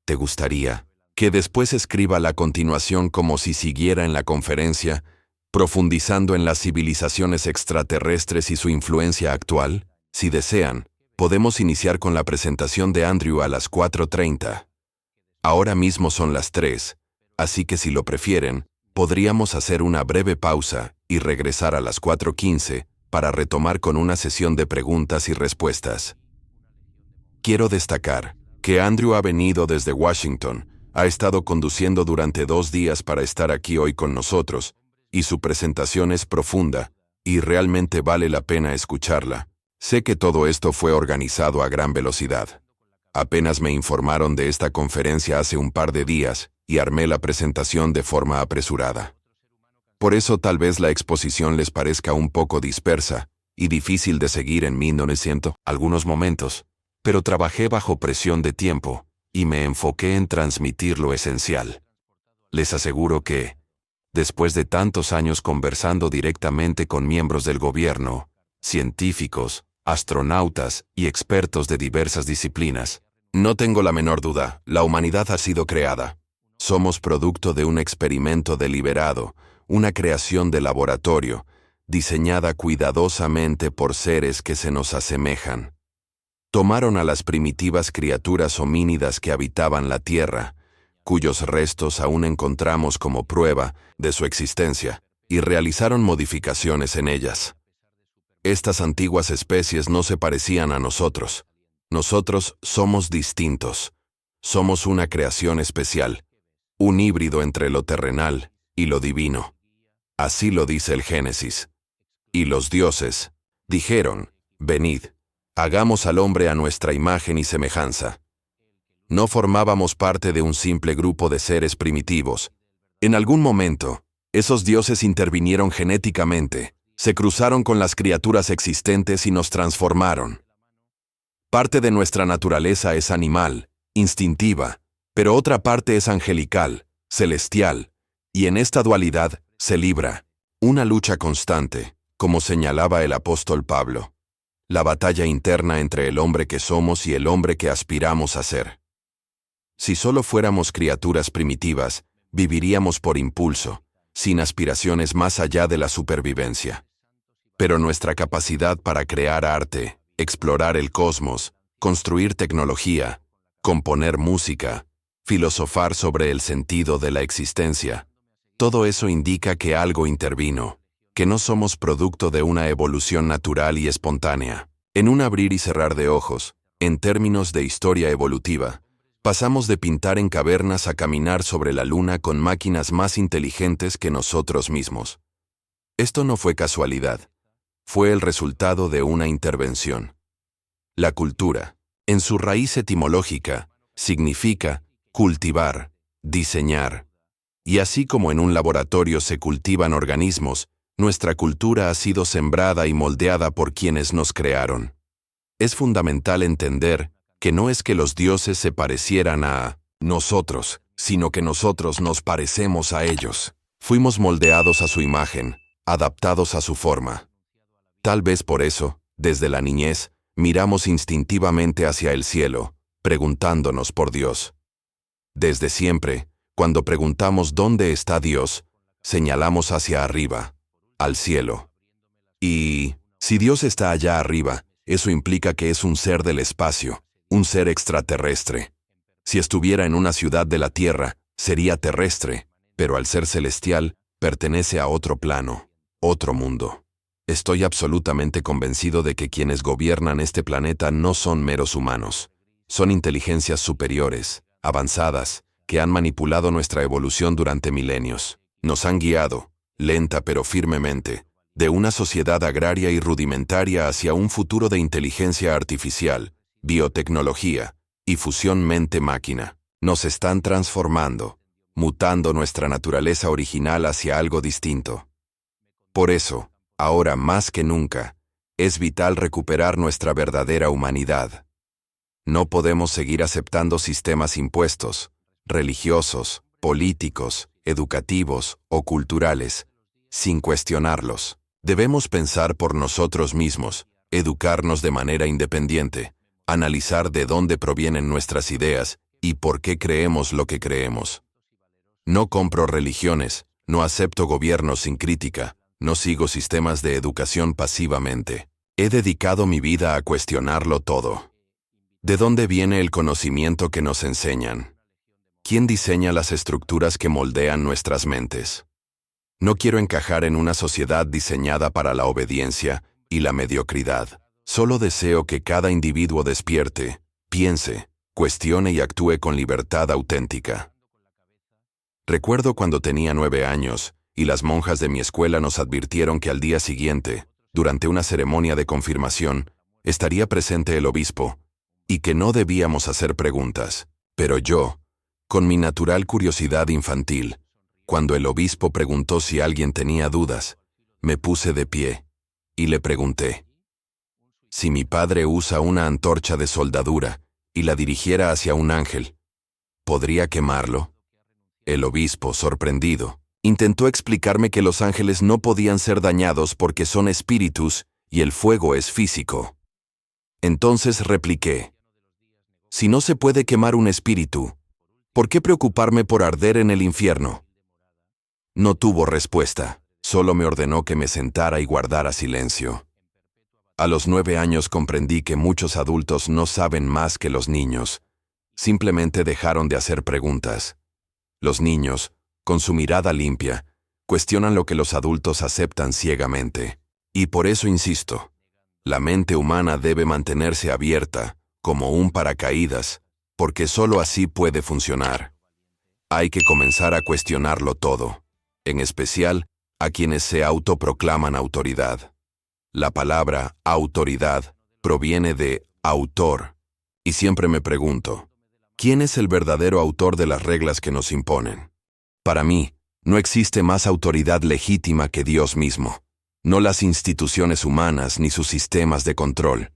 ¿Te gustaría que después escriba la continuación como si siguiera en la conferencia, profundizando en las civilizaciones extraterrestres y su influencia actual? Si desean, podemos iniciar con la presentación de Andrew a las 4:30. Ahora mismo son las 3, así que si lo prefieren, podríamos hacer una breve pausa y regresar a las 4:15 para retomar con una sesión de preguntas y respuestas. Quiero destacar que Andrew ha venido desde Washington, ha estado conduciendo durante 2 días para estar aquí hoy con nosotros, y su presentación es profunda, y realmente vale la pena escucharla. Sé que todo esto fue organizado a gran velocidad. Apenas me informaron de esta conferencia hace un par de días, y armé la presentación de forma apresurada. Por eso tal vez la exposición les parezca un poco dispersa, y difícil de seguir en 1900 algunos momentos, pero trabajé bajo presión de tiempo, y me enfoqué en transmitir lo esencial. Les aseguro que, después de tantos años conversando directamente con miembros del gobierno, científicos, astronautas y expertos de diversas disciplinas, no tengo la menor duda, la humanidad ha sido creada. Somos producto de un experimento deliberado, una creación de laboratorio, diseñada cuidadosamente por seres que se nos asemejan. Tomaron a las primitivas criaturas homínidas que habitaban la Tierra, cuyos restos aún encontramos como prueba de su existencia, y realizaron modificaciones en ellas. Estas antiguas especies no se parecían a nosotros. Nosotros somos distintos. Somos una creación especial, un híbrido entre lo terrenal y lo divino. Así lo dice el Génesis. Y los dioses dijeron, venid, hagamos al hombre a nuestra imagen y semejanza. No formábamos parte de un simple grupo de seres primitivos. En algún momento, esos dioses intervinieron genéticamente, se cruzaron con las criaturas existentes y nos transformaron. Parte de nuestra naturaleza es animal, instintiva, pero otra parte es angelical, celestial, y en esta dualidad se libra una lucha constante, como señalaba el apóstol Pablo. La batalla interna entre el hombre que somos y el hombre que aspiramos a ser. Si solo fuéramos criaturas primitivas, viviríamos por impulso, sin aspiraciones más allá de la supervivencia. Pero nuestra capacidad para crear arte, explorar el cosmos, construir tecnología, componer música, filosofar sobre el sentido de la existencia, todo eso indica que algo intervino, que no somos producto de una evolución natural y espontánea. En un abrir y cerrar de ojos, en términos de historia evolutiva, pasamos de pintar en cavernas a caminar sobre la luna con máquinas más inteligentes que nosotros mismos. Esto no fue casualidad, fue el resultado de una intervención. La cultura, en su raíz etimológica, significa cultivar, diseñar. Y así como en un laboratorio se cultivan organismos, nuestra cultura ha sido sembrada y moldeada por quienes nos crearon. Es fundamental entender que no es que los dioses se parecieran a nosotros, sino que nosotros nos parecemos a ellos. Fuimos moldeados a su imagen, adaptados a su forma. Tal vez por eso, desde la niñez, miramos instintivamente hacia el cielo, preguntándonos por Dios. Desde siempre, cuando preguntamos dónde está Dios, señalamos hacia arriba, al cielo. Y, si Dios está allá arriba, eso implica que es un ser del espacio, un ser extraterrestre. Si estuviera en una ciudad de la Tierra, sería terrestre, pero al ser celestial, pertenece a otro plano, otro mundo. Estoy absolutamente convencido de que quienes gobiernan este planeta no son meros humanos. Son inteligencias superiores, avanzadas, que han manipulado nuestra evolución durante milenios. Nos han guiado, lenta pero firmemente, de una sociedad agraria y rudimentaria hacia un futuro de inteligencia artificial, biotecnología y fusión mente-máquina. Nos están transformando, mutando nuestra naturaleza original hacia algo distinto. Por eso, ahora más que nunca, es vital recuperar nuestra verdadera humanidad. No podemos seguir aceptando sistemas impuestos, religiosos, políticos, educativos o culturales, sin cuestionarlos. Debemos pensar por nosotros mismos, educarnos de manera independiente, analizar de dónde provienen nuestras ideas y por qué creemos lo que creemos. No compro religiones, no acepto gobiernos sin crítica, no sigo sistemas de educación pasivamente. He dedicado mi vida a cuestionarlo todo. ¿De dónde viene el conocimiento que nos enseñan? ¿Quién diseña las estructuras que moldean nuestras mentes? No quiero encajar en una sociedad diseñada para la obediencia y la mediocridad. Solo deseo que cada individuo despierte, piense, cuestione y actúe con libertad auténtica. Recuerdo cuando tenía 9 años, y las monjas de mi escuela nos advirtieron que al día siguiente, durante una ceremonia de confirmación, estaría presente el obispo, y que no debíamos hacer preguntas. Pero yo, con mi natural curiosidad infantil, cuando el obispo preguntó si alguien tenía dudas, me puse de pie, y le pregunté: si mi padre usa una antorcha de soldadura, y la dirigiera hacia un ángel, ¿podría quemarlo? El obispo, sorprendido, intentó explicarme que los ángeles no podían ser dañados porque son espíritus y el fuego es físico. Entonces repliqué: si no se puede quemar un espíritu, ¿por qué preocuparme por arder en el infierno? No tuvo respuesta, solo me ordenó que me sentara y guardara silencio. A los 9 años comprendí que muchos adultos no saben más que los niños. Simplemente dejaron de hacer preguntas. Los niños, con su mirada limpia, cuestionan lo que los adultos aceptan ciegamente. Y por eso insisto, la mente humana debe mantenerse abierta, como un paracaídas, porque solo así puede funcionar. Hay que comenzar a cuestionarlo todo, en especial a quienes se autoproclaman autoridad. La palabra autoridad proviene de autor, y siempre me pregunto, ¿quién es el verdadero autor de las reglas que nos imponen? Para mí, no existe más autoridad legítima que Dios mismo, no las instituciones humanas ni sus sistemas de control.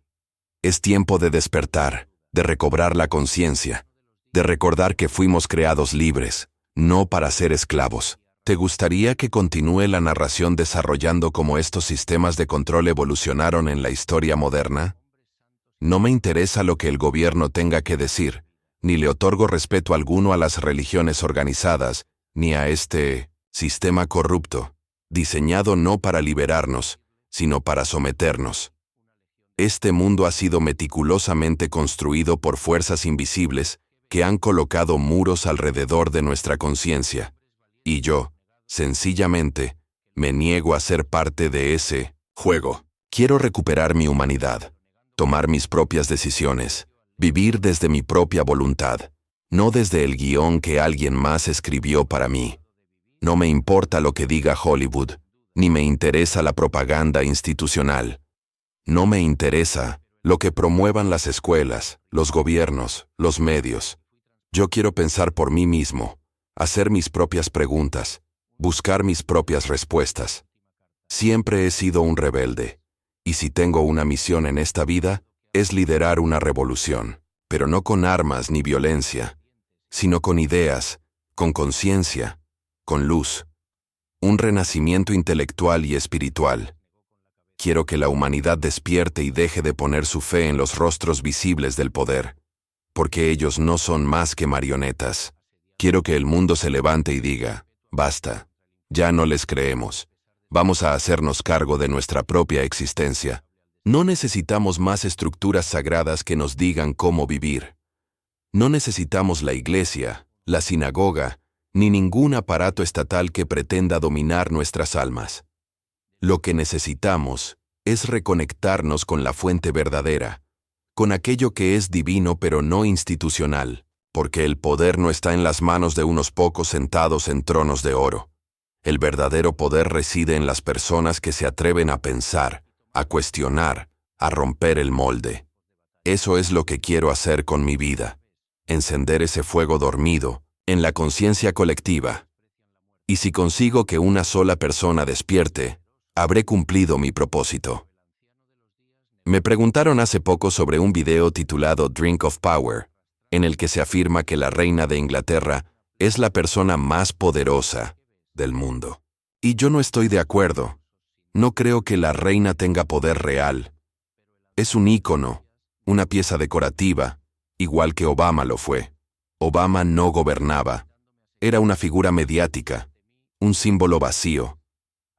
Es tiempo de despertar, de recobrar la conciencia, de recordar que fuimos creados libres, no para ser esclavos. ¿Te gustaría que continúe la narración desarrollando cómo estos sistemas de control evolucionaron en la historia moderna? No me interesa lo que el gobierno tenga que decir, ni le otorgo respeto alguno a las religiones organizadas, ni a este sistema corrupto, diseñado no para liberarnos, sino para someternos. Este mundo ha sido meticulosamente construido por fuerzas invisibles que han colocado muros alrededor de nuestra conciencia. Y yo, sencillamente, me niego a ser parte de ese juego. Quiero recuperar mi humanidad, tomar mis propias decisiones, vivir desde mi propia voluntad, no desde el guión que alguien más escribió para mí. No me importa lo que diga Hollywood, ni me interesa la propaganda institucional. No me interesa lo que promuevan las escuelas, los gobiernos, los medios. Yo quiero pensar por mí mismo, hacer mis propias preguntas, buscar mis propias respuestas. Siempre he sido un rebelde, y si tengo una misión en esta vida, es liderar una revolución, pero no con armas ni violencia, sino con ideas, con conciencia, con luz. Un renacimiento intelectual y espiritual. Quiero que la humanidad despierte y deje de poner su fe en los rostros visibles del poder, porque ellos no son más que marionetas. Quiero que el mundo se levante y diga: basta, ya no les creemos. Vamos a hacernos cargo de nuestra propia existencia. No necesitamos más estructuras sagradas que nos digan cómo vivir. No necesitamos la iglesia, la sinagoga, ni ningún aparato estatal que pretenda dominar nuestras almas. Lo que necesitamos es reconectarnos con la fuente verdadera, con aquello que es divino pero no institucional, porque el poder no está en las manos de unos pocos sentados en tronos de oro. El verdadero poder reside en las personas que se atreven a pensar, a cuestionar, a romper el molde. Eso es lo que quiero hacer con mi vida, encender ese fuego dormido en la conciencia colectiva. Y si consigo que una sola persona despierte, habré cumplido mi propósito. Me preguntaron hace poco sobre un video titulado Drink of Power, en el que se afirma que la reina de Inglaterra es la persona más poderosa del mundo. Y yo no estoy de acuerdo. No creo que la reina tenga poder real. Es un ícono, una pieza decorativa, igual que Obama lo fue. Obama no gobernaba. Era una figura mediática, un símbolo vacío.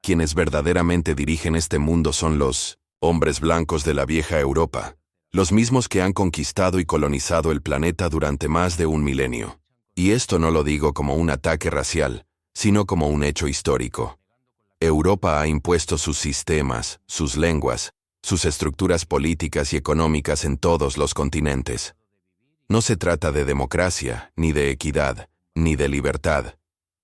Quienes verdaderamente dirigen este mundo son los hombres blancos de la vieja Europa, los mismos que han conquistado y colonizado el planeta durante más de un milenio. Y esto no lo digo como un ataque racial, sino como un hecho histórico. Europa ha impuesto sus sistemas, sus lenguas, sus estructuras políticas y económicas en todos los continentes. No se trata de democracia, ni de equidad, ni de libertad.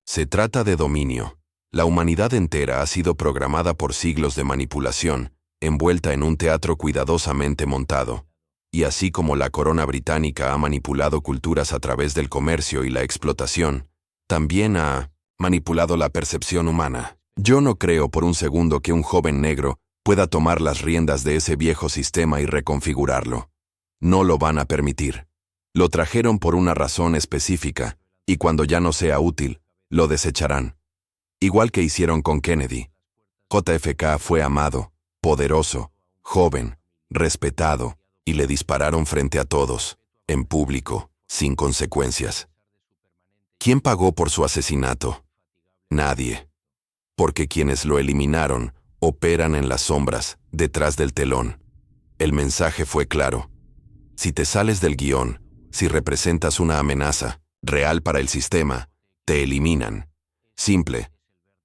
Se trata de dominio. La humanidad entera ha sido programada por siglos de manipulación, envuelta en un teatro cuidadosamente montado. Y así como la corona británica ha manipulado culturas a través del comercio y la explotación, también ha manipulado la percepción humana. Yo no creo por un segundo que un joven negro pueda tomar las riendas de ese viejo sistema y reconfigurarlo. No lo van a permitir. Lo trajeron por una razón específica, Y cuando ya no sea útil, lo desecharán. Igual que hicieron con Kennedy. JFK fue amado, poderoso, joven, respetado, y le dispararon frente a todos, en público, sin consecuencias. ¿Quién pagó por su asesinato? Nadie. Porque quienes lo eliminaron operan en las sombras, detrás del telón. El mensaje fue claro. Si te sales del guión, si representas una amenaza real para el sistema, te eliminan. Simple.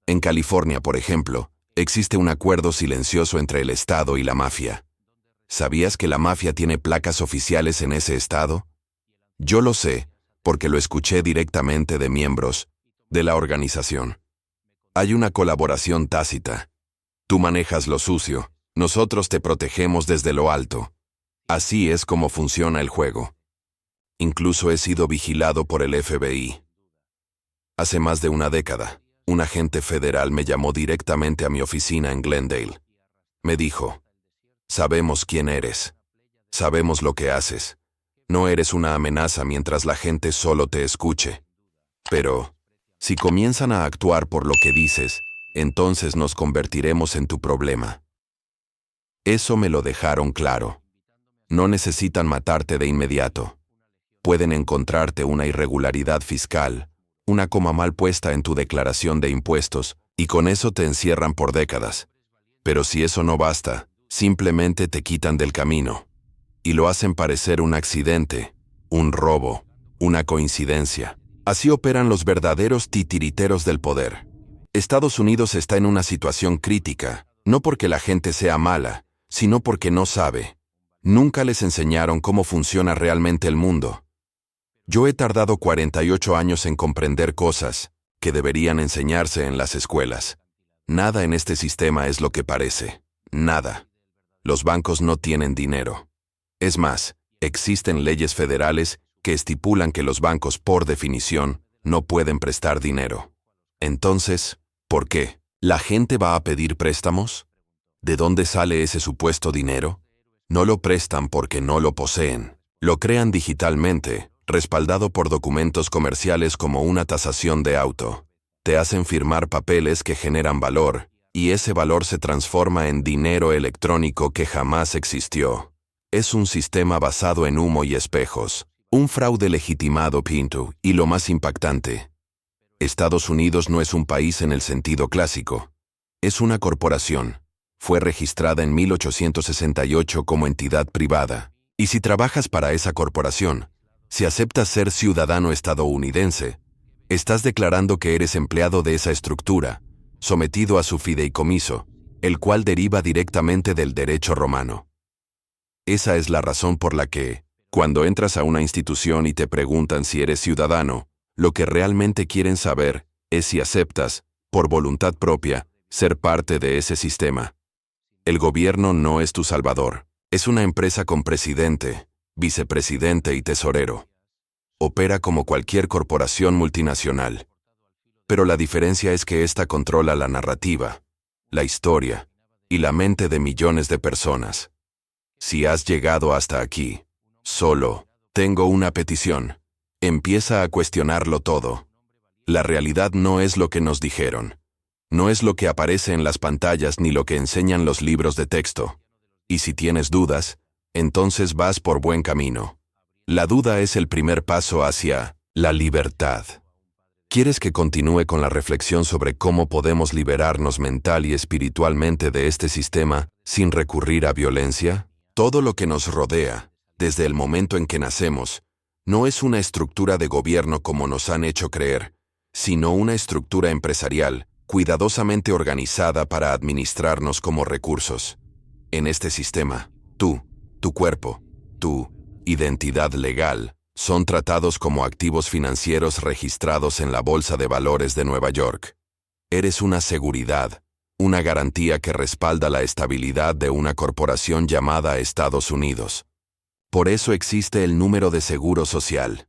En California, por ejemplo, existe un acuerdo silencioso entre el Estado y la mafia. ¿Sabías que la mafia tiene placas oficiales en ese estado? Yo lo sé, porque lo escuché directamente de miembros de la organización. Hay una colaboración tácita. Tú manejas lo sucio, nosotros te protegemos desde lo alto. Así es como funciona el juego. Incluso he sido vigilado por el FBI. Hace más de una década, un agente federal me llamó directamente a mi oficina en Glendale. Me dijo: sabemos quién eres. Sabemos lo que haces. No eres una amenaza mientras la gente solo te escuche. Pero, si comienzan a actuar por lo que dices, entonces nos convertiremos en tu problema. Eso me lo dejaron claro. No necesitan matarte de inmediato. Pueden encontrarte una irregularidad fiscal, una coma mal puesta en tu declaración de impuestos, y con eso te encierran por décadas. Pero si eso no basta, simplemente te quitan del camino. Y lo hacen parecer un accidente, un robo, una coincidencia. Así operan los verdaderos titiriteros del poder. Estados Unidos está en una situación crítica, no porque la gente sea mala, sino porque no sabe. Nunca les enseñaron cómo funciona realmente el mundo. Yo he tardado 48 años en comprender cosas que deberían enseñarse en las escuelas. Nada en este sistema es lo que parece. Nada. Los bancos no tienen dinero. Es más, existen leyes federales que estipulan que los bancos, por definición, no pueden prestar dinero. Entonces, ¿por qué? ¿La gente va a pedir préstamos? ¿De dónde sale ese supuesto dinero? No lo prestan porque no lo poseen. Lo crean digitalmente, respaldado por documentos comerciales como una tasación de auto. Te hacen firmar papeles que generan valor, y ese valor se transforma en dinero electrónico que jamás existió. Es un sistema basado en humo y espejos. Un fraude legitimado, Pinto, y lo más impactante. Estados Unidos no es un país en el sentido clásico. Es una corporación. Fue registrada en 1868 como entidad privada. Y si trabajas para esa corporación, si aceptas ser ciudadano estadounidense, estás declarando que eres empleado de esa estructura, sometido a su fideicomiso, el cual deriva directamente del derecho romano. Esa es la razón por la que, cuando entras a una institución y te preguntan si eres ciudadano, lo que realmente quieren saber es si aceptas, por voluntad propia, ser parte de ese sistema. El gobierno no es tu salvador. Es una empresa con presidente, vicepresidente y tesorero. Opera como cualquier corporación multinacional. Pero la diferencia es que ésta controla la narrativa, la historia y la mente de millones de personas. Si has llegado hasta aquí, solo tengo una petición. Empieza a cuestionarlo todo. La realidad no es lo que nos dijeron. No es lo que aparece en las pantallas ni lo que enseñan los libros de texto. Y si tienes dudas, entonces vas por buen camino. La duda es el primer paso hacia la libertad. ¿Quieres que continúe con la reflexión sobre cómo podemos liberarnos mental y espiritualmente de este sistema sin recurrir a violencia? Todo lo que nos rodea, desde el momento en que nacemos, no es una estructura de gobierno como nos han hecho creer, sino una estructura empresarial, cuidadosamente organizada para administrarnos como recursos. En este sistema, tú, tu cuerpo, tu identidad legal, son tratados como activos financieros registrados en la Bolsa de Valores de Nueva York. Eres una seguridad, una garantía que respalda la estabilidad de una corporación llamada Estados Unidos. Por eso existe el número de seguro social.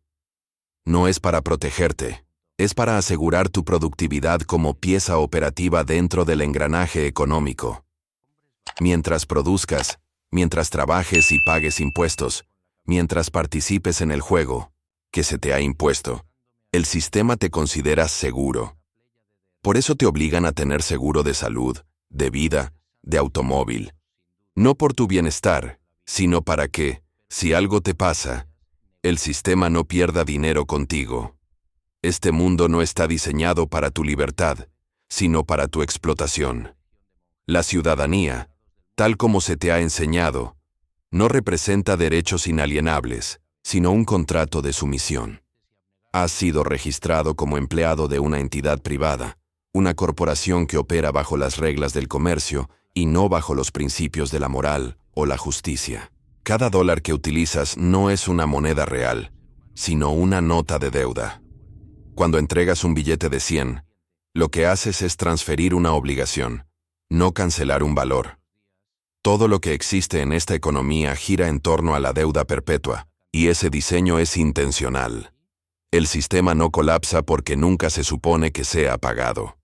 No es para protegerte. Es para asegurar tu productividad como pieza operativa dentro del engranaje económico. Mientras produzcas, mientras trabajes y pagues impuestos, mientras participes en el juego que se te ha impuesto, El sistema te considera seguro. Por eso te obligan a tener seguro de salud, de vida, de automóvil. No por tu bienestar, sino para que, si algo te pasa, el sistema no pierda dinero contigo. Este mundo no está diseñado para tu libertad, sino para tu explotación. La ciudadanía, tal como se te ha enseñado, no representa derechos inalienables, sino un contrato de sumisión. Has sido registrado como empleado de una entidad privada, una corporación que opera bajo las reglas del comercio y no bajo los principios de la moral o la justicia. Cada dólar que utilizas no es una moneda real, sino una nota de deuda. Cuando entregas un billete de 100, lo que haces es transferir una obligación, no cancelar un valor. Todo lo que existe en esta economía gira en torno a la deuda perpetua, y ese diseño es intencional. El sistema no colapsa porque nunca se supone que sea apagado.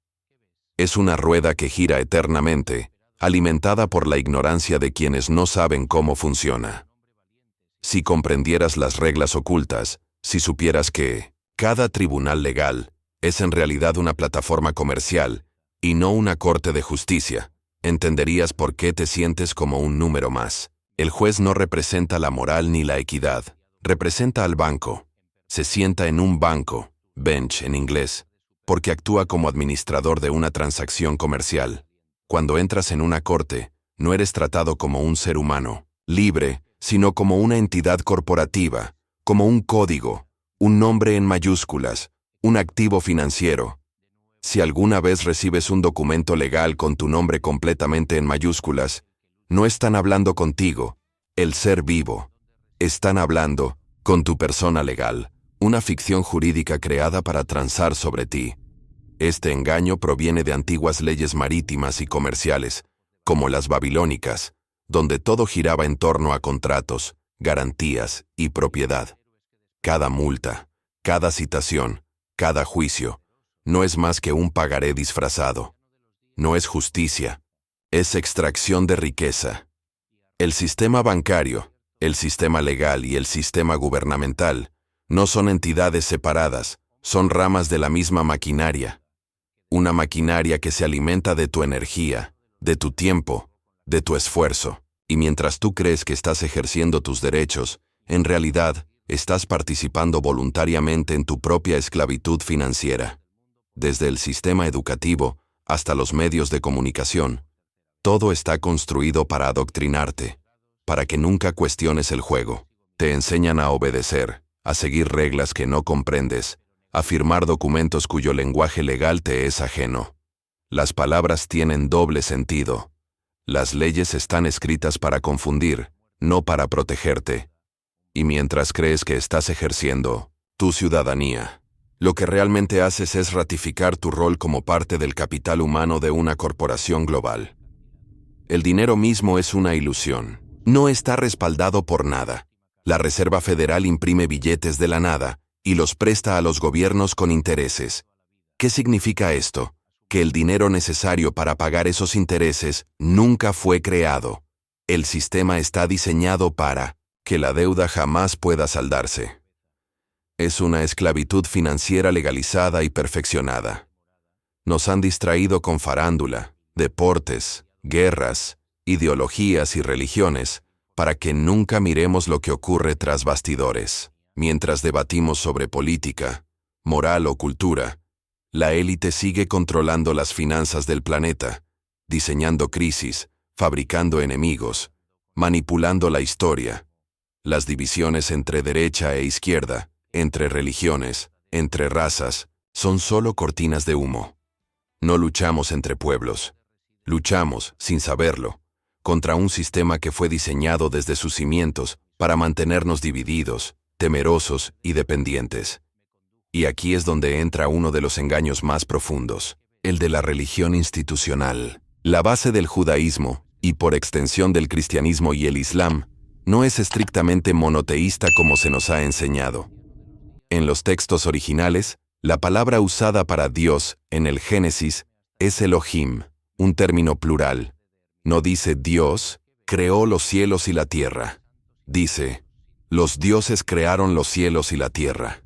Es una rueda que gira eternamente, alimentada por la ignorancia de quienes no saben cómo funciona. Si comprendieras las reglas ocultas, si supieras que cada tribunal legal es en realidad una plataforma comercial y no una corte de justicia, entenderías por qué te sientes como un número más. El juez no representa la moral ni la equidad, representa al banco. Se sienta en un banco, bench en inglés, porque actúa como administrador de una transacción comercial. Cuando entras en una corte, no eres tratado como un ser humano, libre, sino como una entidad corporativa, como un código, un nombre en mayúsculas, un activo financiero. Si alguna vez recibes un documento legal con tu nombre completamente en mayúsculas, no están hablando contigo, el ser vivo. Están hablando con tu persona legal, una ficción jurídica creada para transar sobre ti. Este engaño proviene de antiguas leyes marítimas y comerciales, como las babilónicas, donde todo giraba en torno a contratos, garantías y propiedad. Cada multa, cada citación, cada juicio, no es más que un pagaré disfrazado. No es justicia, es extracción de riqueza. El sistema bancario, el sistema legal y el sistema gubernamental no son entidades separadas, son ramas de la misma maquinaria. Una maquinaria que se alimenta de tu energía, de tu tiempo, de tu esfuerzo. Y mientras tú crees que estás ejerciendo tus derechos, en realidad, estás participando voluntariamente en tu propia esclavitud financiera. Desde el sistema educativo hasta los medios de comunicación, todo está construido para adoctrinarte, para que nunca cuestiones el juego. Te enseñan a obedecer, a seguir reglas que no comprendes, a firmar documentos cuyo lenguaje legal te es ajeno. Las palabras tienen doble sentido. Las leyes están escritas para confundir, no para protegerte. Y mientras crees que estás ejerciendo tu ciudadanía, lo que realmente haces es ratificar tu rol como parte del capital humano de una corporación global. El dinero mismo es una ilusión. No está respaldado por nada. La Reserva Federal imprime billetes de la nada y los presta a los gobiernos con intereses. ¿Qué significa esto? Que el dinero necesario para pagar esos intereses nunca fue creado. El sistema está diseñado para que la deuda jamás pueda saldarse. Es una esclavitud financiera legalizada y perfeccionada. Nos han distraído con farándula, deportes, guerras, ideologías y religiones, para que nunca miremos lo que ocurre tras bastidores. Mientras debatimos sobre política, moral o cultura, la élite sigue controlando las finanzas del planeta, diseñando crisis, fabricando enemigos, manipulando la historia. Las divisiones entre derecha e izquierda, entre religiones, entre razas, son solo cortinas de humo. No luchamos entre pueblos. Luchamos, sin saberlo, contra un sistema que fue diseñado desde sus cimientos para mantenernos divididos, temerosos y dependientes. Y aquí es donde entra uno de los engaños más profundos, el de la religión institucional. La base del judaísmo, y por extensión del cristianismo y el islam, no es estrictamente monoteísta como se nos ha enseñado. En los textos originales, la palabra usada para Dios en el Génesis es Elohim, un término plural. No dice Dios creó los cielos y la tierra. Dice, los dioses crearon los cielos y la tierra.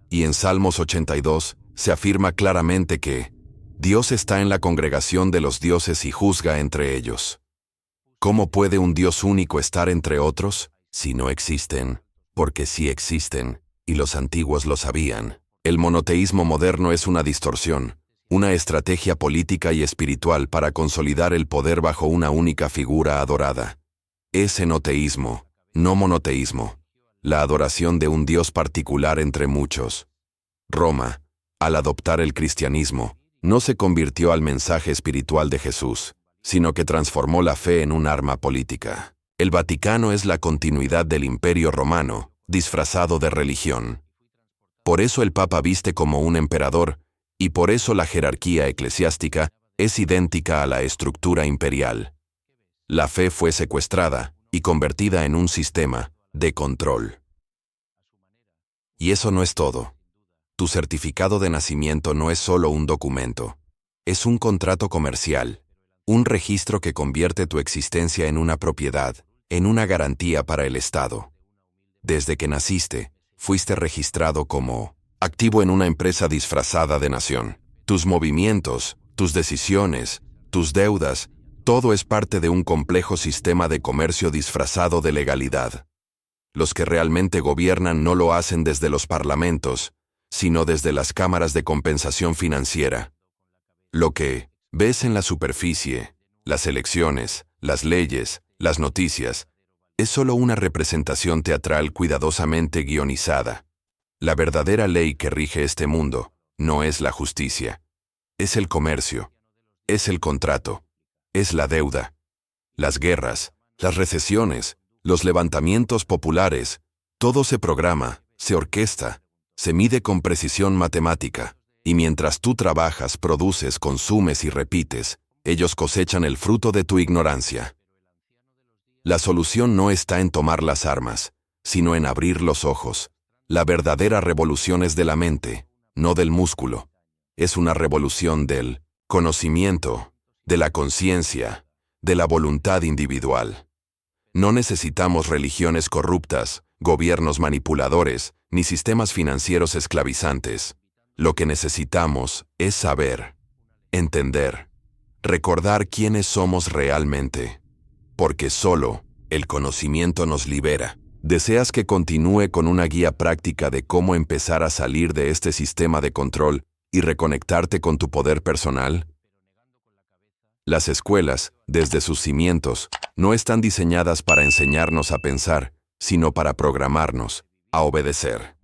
Y en Salmos 82 se afirma claramente que Dios está en la congregación de los dioses y juzga entre ellos. ¿Cómo puede un Dios único estar entre otros? Si no existen, porque sí existen, y los antiguos lo sabían. El monoteísmo moderno es una distorsión, una estrategia política y espiritual para consolidar el poder bajo una única figura adorada. Es enoteísmo, no monoteísmo, la adoración de un Dios particular entre muchos. Roma, al adoptar el cristianismo, no se convirtió al mensaje espiritual de Jesús, sino que transformó la fe en un arma política. El Vaticano es la continuidad del Imperio Romano, disfrazado de religión. Por eso el Papa viste como un emperador, y por eso la jerarquía eclesiástica es idéntica a la estructura imperial. La fe fue secuestrada y convertida en un sistema de control. Y eso no es todo. Tu certificado de nacimiento no es solo un documento. Es un contrato comercial, un registro que convierte tu existencia en una propiedad, en una garantía para el Estado. Desde que naciste, fuiste registrado como activo en una empresa disfrazada de nación. Tus movimientos, tus decisiones, tus deudas, todo es parte de un complejo sistema de comercio disfrazado de legalidad. Los que realmente gobiernan no lo hacen desde los parlamentos, sino desde las cámaras de compensación financiera. Lo que ves en la superficie, las elecciones, las leyes, las noticias, es solo una representación teatral cuidadosamente guionizada. La verdadera ley que rige este mundo no es la justicia. Es el comercio. Es el contrato. Es la deuda. Las guerras, las recesiones, los levantamientos populares, todo se programa, se orquesta, se mide con precisión matemática, y mientras tú trabajas, produces, consumes y repites, ellos cosechan el fruto de tu ignorancia. La solución no está en tomar las armas, sino en abrir los ojos. La verdadera revolución es de la mente, no del músculo. Es una revolución del conocimiento, de la conciencia, de la voluntad individual. No necesitamos religiones corruptas, gobiernos manipuladores, ni sistemas financieros esclavizantes. Lo que necesitamos es saber, entender, recordar quiénes somos realmente. Porque solo el conocimiento nos libera. ¿Deseas que continúe con una guía práctica de cómo empezar a salir de este sistema de control y reconectarte con tu poder personal? Las escuelas, desde sus cimientos, no están diseñadas para enseñarnos a pensar, sino para programarnos a obedecer.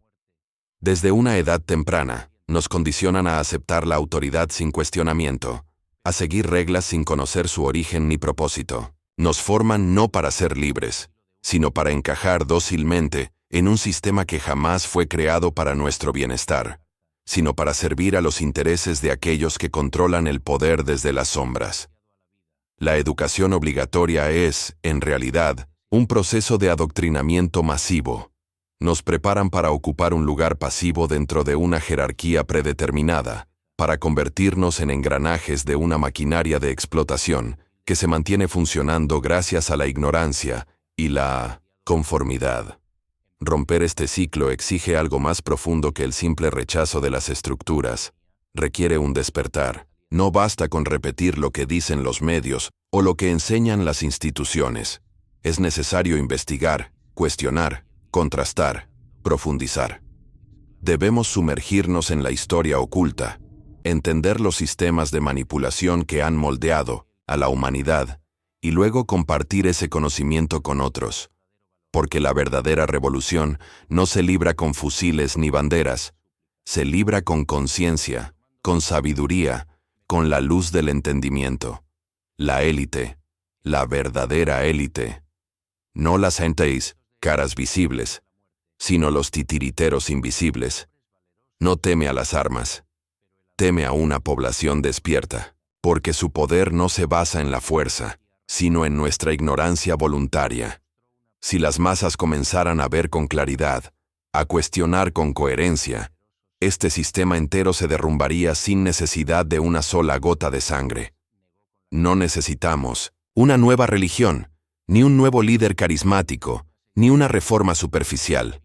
Desde una edad temprana, nos condicionan a aceptar la autoridad sin cuestionamiento, a seguir reglas sin conocer su origen ni propósito. Nos forman no para ser libres, sino para encajar dócilmente en un sistema que jamás fue creado para nuestro bienestar, sino para servir a los intereses de aquellos que controlan el poder desde las sombras. La educación obligatoria es, en realidad, un proceso de adoctrinamiento masivo. Nos preparan para ocupar un lugar pasivo dentro de una jerarquía predeterminada, para convertirnos en engranajes de una maquinaria de explotación que se mantiene funcionando gracias a la ignorancia y la conformidad. Romper este ciclo exige algo más profundo que el simple rechazo de las estructuras. Requiere un despertar. No basta con repetir lo que dicen los medios o lo que enseñan las instituciones. Es necesario investigar, cuestionar, contrastar, profundizar. Debemos sumergirnos en la historia oculta, entender los sistemas de manipulación que han moldeado a la humanidad y luego compartir ese conocimiento con otros. Porque la verdadera revolución no se libra con fusiles ni banderas, se libra con conciencia, con sabiduría, con la luz del entendimiento. La élite, la verdadera élite. No las gentes, caras visibles, sino los titiriteros invisibles. No teme a las armas, teme a una población despierta, porque su poder no se basa en la fuerza, sino en nuestra ignorancia voluntaria. Si las masas comenzaran a ver con claridad, a cuestionar con coherencia, este sistema entero se derrumbaría sin necesidad de una sola gota de sangre. No necesitamos una nueva religión, ni un nuevo líder carismático, ni una reforma superficial.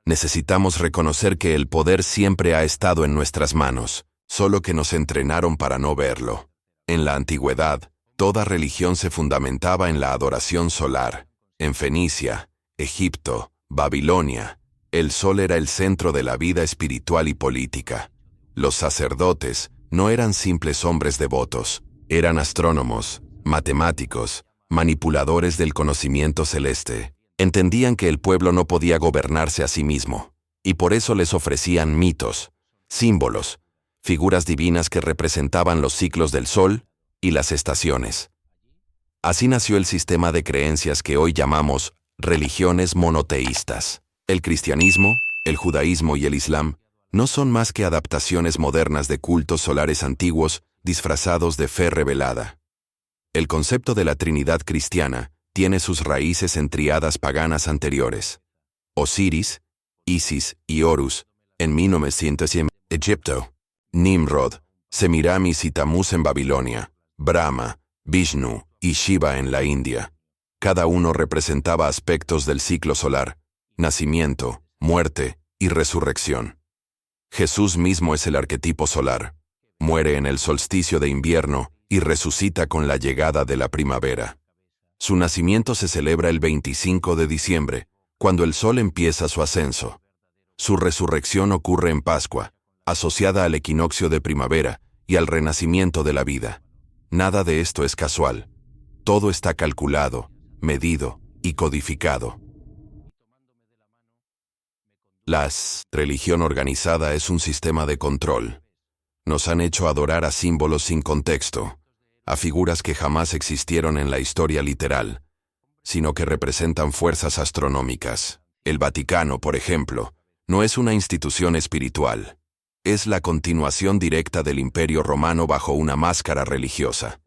Necesitamos reconocer que el poder siempre ha estado en nuestras manos, solo que nos entrenaron para no verlo. En la antigüedad, toda religión se fundamentaba en la adoración solar. En Fenicia, Egipto, Babilonia, el sol era el centro de la vida espiritual y política. Los sacerdotes no eran simples hombres devotos, eran astrónomos, matemáticos, manipuladores del conocimiento celeste. Entendían que el pueblo no podía gobernarse a sí mismo, y por eso les ofrecían mitos, símbolos, figuras divinas que representaban los ciclos del sol y las estaciones. Así nació el sistema de creencias que hoy llamamos religiones monoteístas. El cristianismo, el judaísmo y el islam no son más que adaptaciones modernas de cultos solares antiguos disfrazados de fe revelada. El concepto de la Trinidad cristiana tiene sus raíces en tríadas paganas anteriores. Osiris, Isis y Horus, en 1900 en Egipto. Nimrod, Semiramis y Tamuz en Babilonia. Brahma, Vishnu y Shiva en la India. Cada uno representaba aspectos del ciclo solar: nacimiento, muerte y resurrección. Jesús mismo es el arquetipo solar. Muere en el solsticio de invierno y resucita con la llegada de la primavera. Su nacimiento se celebra el 25 de diciembre, cuando el sol empieza su ascenso. Su resurrección ocurre en Pascua, asociada al equinoccio de primavera y al renacimiento de la vida. Nada de esto es casual. Todo está calculado, medido y codificado. La religión organizada es un sistema de control. Nos han hecho adorar a símbolos sin contexto, a figuras que jamás existieron en la historia literal, sino que representan fuerzas astronómicas. El Vaticano, por ejemplo, no es una institución espiritual. Es la continuación directa del Imperio Romano bajo una máscara religiosa.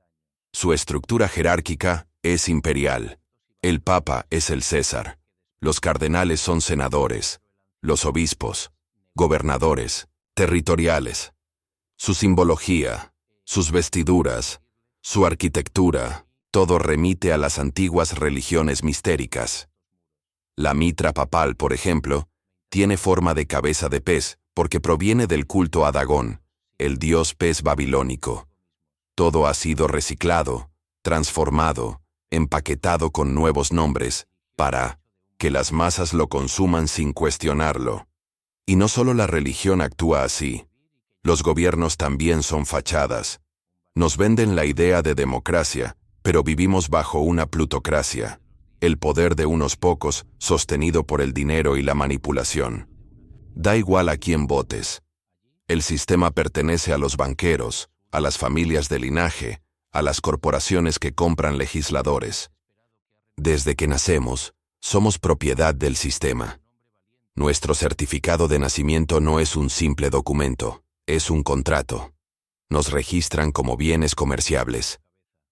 Su estructura jerárquica es imperial. El Papa es el César. Los cardenales son senadores. Los obispos, gobernadores, territoriales. Su simbología, sus vestiduras, su arquitectura, todo remite a las antiguas religiones mistéricas. La mitra papal, por ejemplo, tiene forma de cabeza de pez porque proviene del culto a Dagón, el dios pez babilónico. Todo ha sido reciclado, transformado, empaquetado con nuevos nombres, para que las masas lo consuman sin cuestionarlo. Y no solo la religión actúa así. Los gobiernos también son fachadas. Nos venden la idea de democracia, pero vivimos bajo una plutocracia, el poder de unos pocos sostenido por el dinero y la manipulación. Da igual a quién votes. El sistema pertenece a los banqueros, a las familias de linaje, a las corporaciones que compran legisladores. Desde que nacemos, somos propiedad del sistema. Nuestro certificado de nacimiento no es un simple documento, es un contrato. Nos registran como bienes comerciables.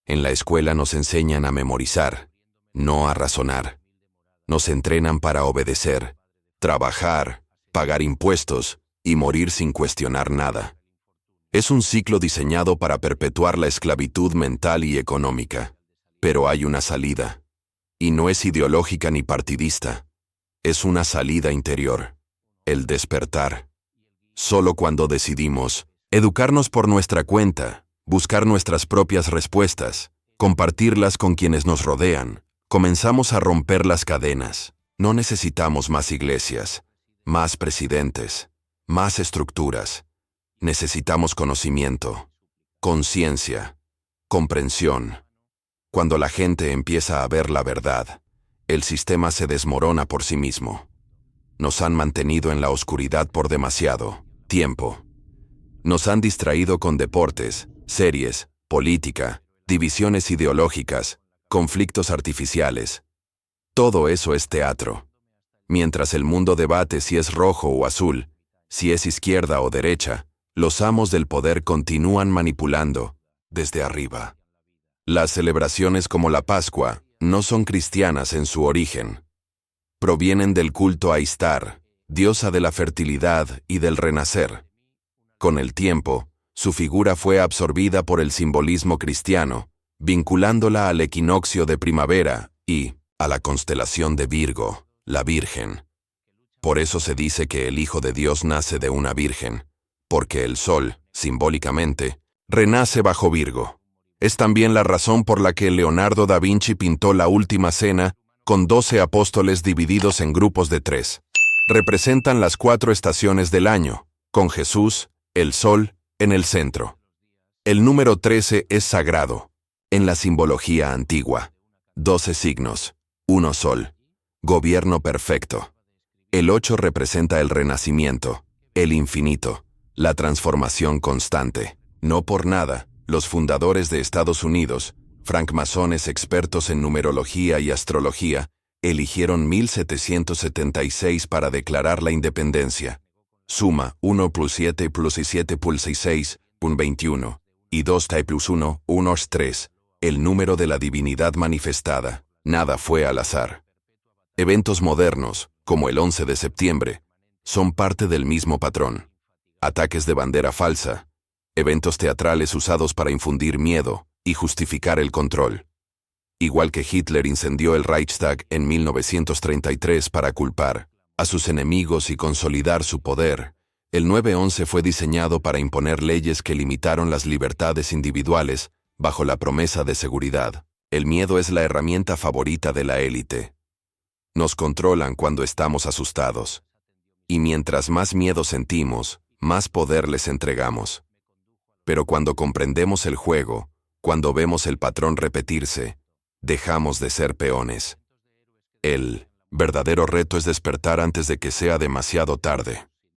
En la escuela nos enseñan a memorizar, no a razonar. Nos entrenan para obedecer, trabajar, pagar impuestos y morir sin cuestionar nada. Es un ciclo diseñado para perpetuar la esclavitud mental y económica. Pero hay una salida. Y no es ideológica ni partidista. Es una salida interior. El despertar. Solo cuando decidimos educarnos por nuestra cuenta, buscar nuestras propias respuestas, compartirlas con quienes nos rodean, comenzamos a romper las cadenas. No necesitamos más iglesias, más presidentes, más estructuras. Necesitamos conocimiento, conciencia, comprensión. Cuando la gente empieza a ver la verdad, el sistema se desmorona por sí mismo. Nos han mantenido en la oscuridad por demasiado tiempo. Nos han distraído con deportes, series, política, divisiones ideológicas, conflictos artificiales. Todo eso es teatro. Mientras el mundo debate si es rojo o azul, si es izquierda o derecha, los amos del poder continúan manipulando desde arriba. Las celebraciones como la Pascua no son cristianas en su origen. Provienen del culto a Istar, diosa de la fertilidad y del renacer. Con el tiempo, su figura fue absorbida por el simbolismo cristiano, vinculándola al equinoccio de primavera y a la constelación de Virgo, la Virgen. Por eso se dice que el Hijo de Dios nace de una virgen, porque el sol, simbólicamente, renace bajo Virgo. Es también la razón por la que Leonardo da Vinci pintó la Última Cena con 12 apóstoles divididos en grupos de 3. Representan las 4 estaciones del año, con Jesús, el sol, en el centro. El número 13 es sagrado, en la simbología antigua. 12 signos, 1 sol. Gobierno perfecto. El 8 representa el renacimiento, el infinito, la transformación constante. No por nada, los fundadores de Estados Unidos, francmasones expertos en numerología y astrología, eligieron 1776 para declarar la independencia. Suma 1 plus 7 plus 7 plus 6, 21, y 2 plus 1, 1 es 3, el número de la divinidad manifestada. Nada fue al azar. Eventos modernos, como el 11 de septiembre, son parte del mismo patrón. Ataques de bandera falsa, eventos teatrales usados para infundir miedo y justificar el control. Igual que Hitler incendió el Reichstag en 1933 para culpar a sus enemigos y consolidar su poder, el 9/11 fue diseñado para imponer leyes que limitaron las libertades individuales bajo la promesa de seguridad. El miedo es la herramienta favorita de la élite. Nos controlan cuando estamos asustados. Y mientras más miedo sentimos, más poder les entregamos. Pero cuando comprendemos el juego, cuando vemos el patrón repetirse, dejamos de ser peones. El verdadero reto es despertar antes de que sea demasiado tarde.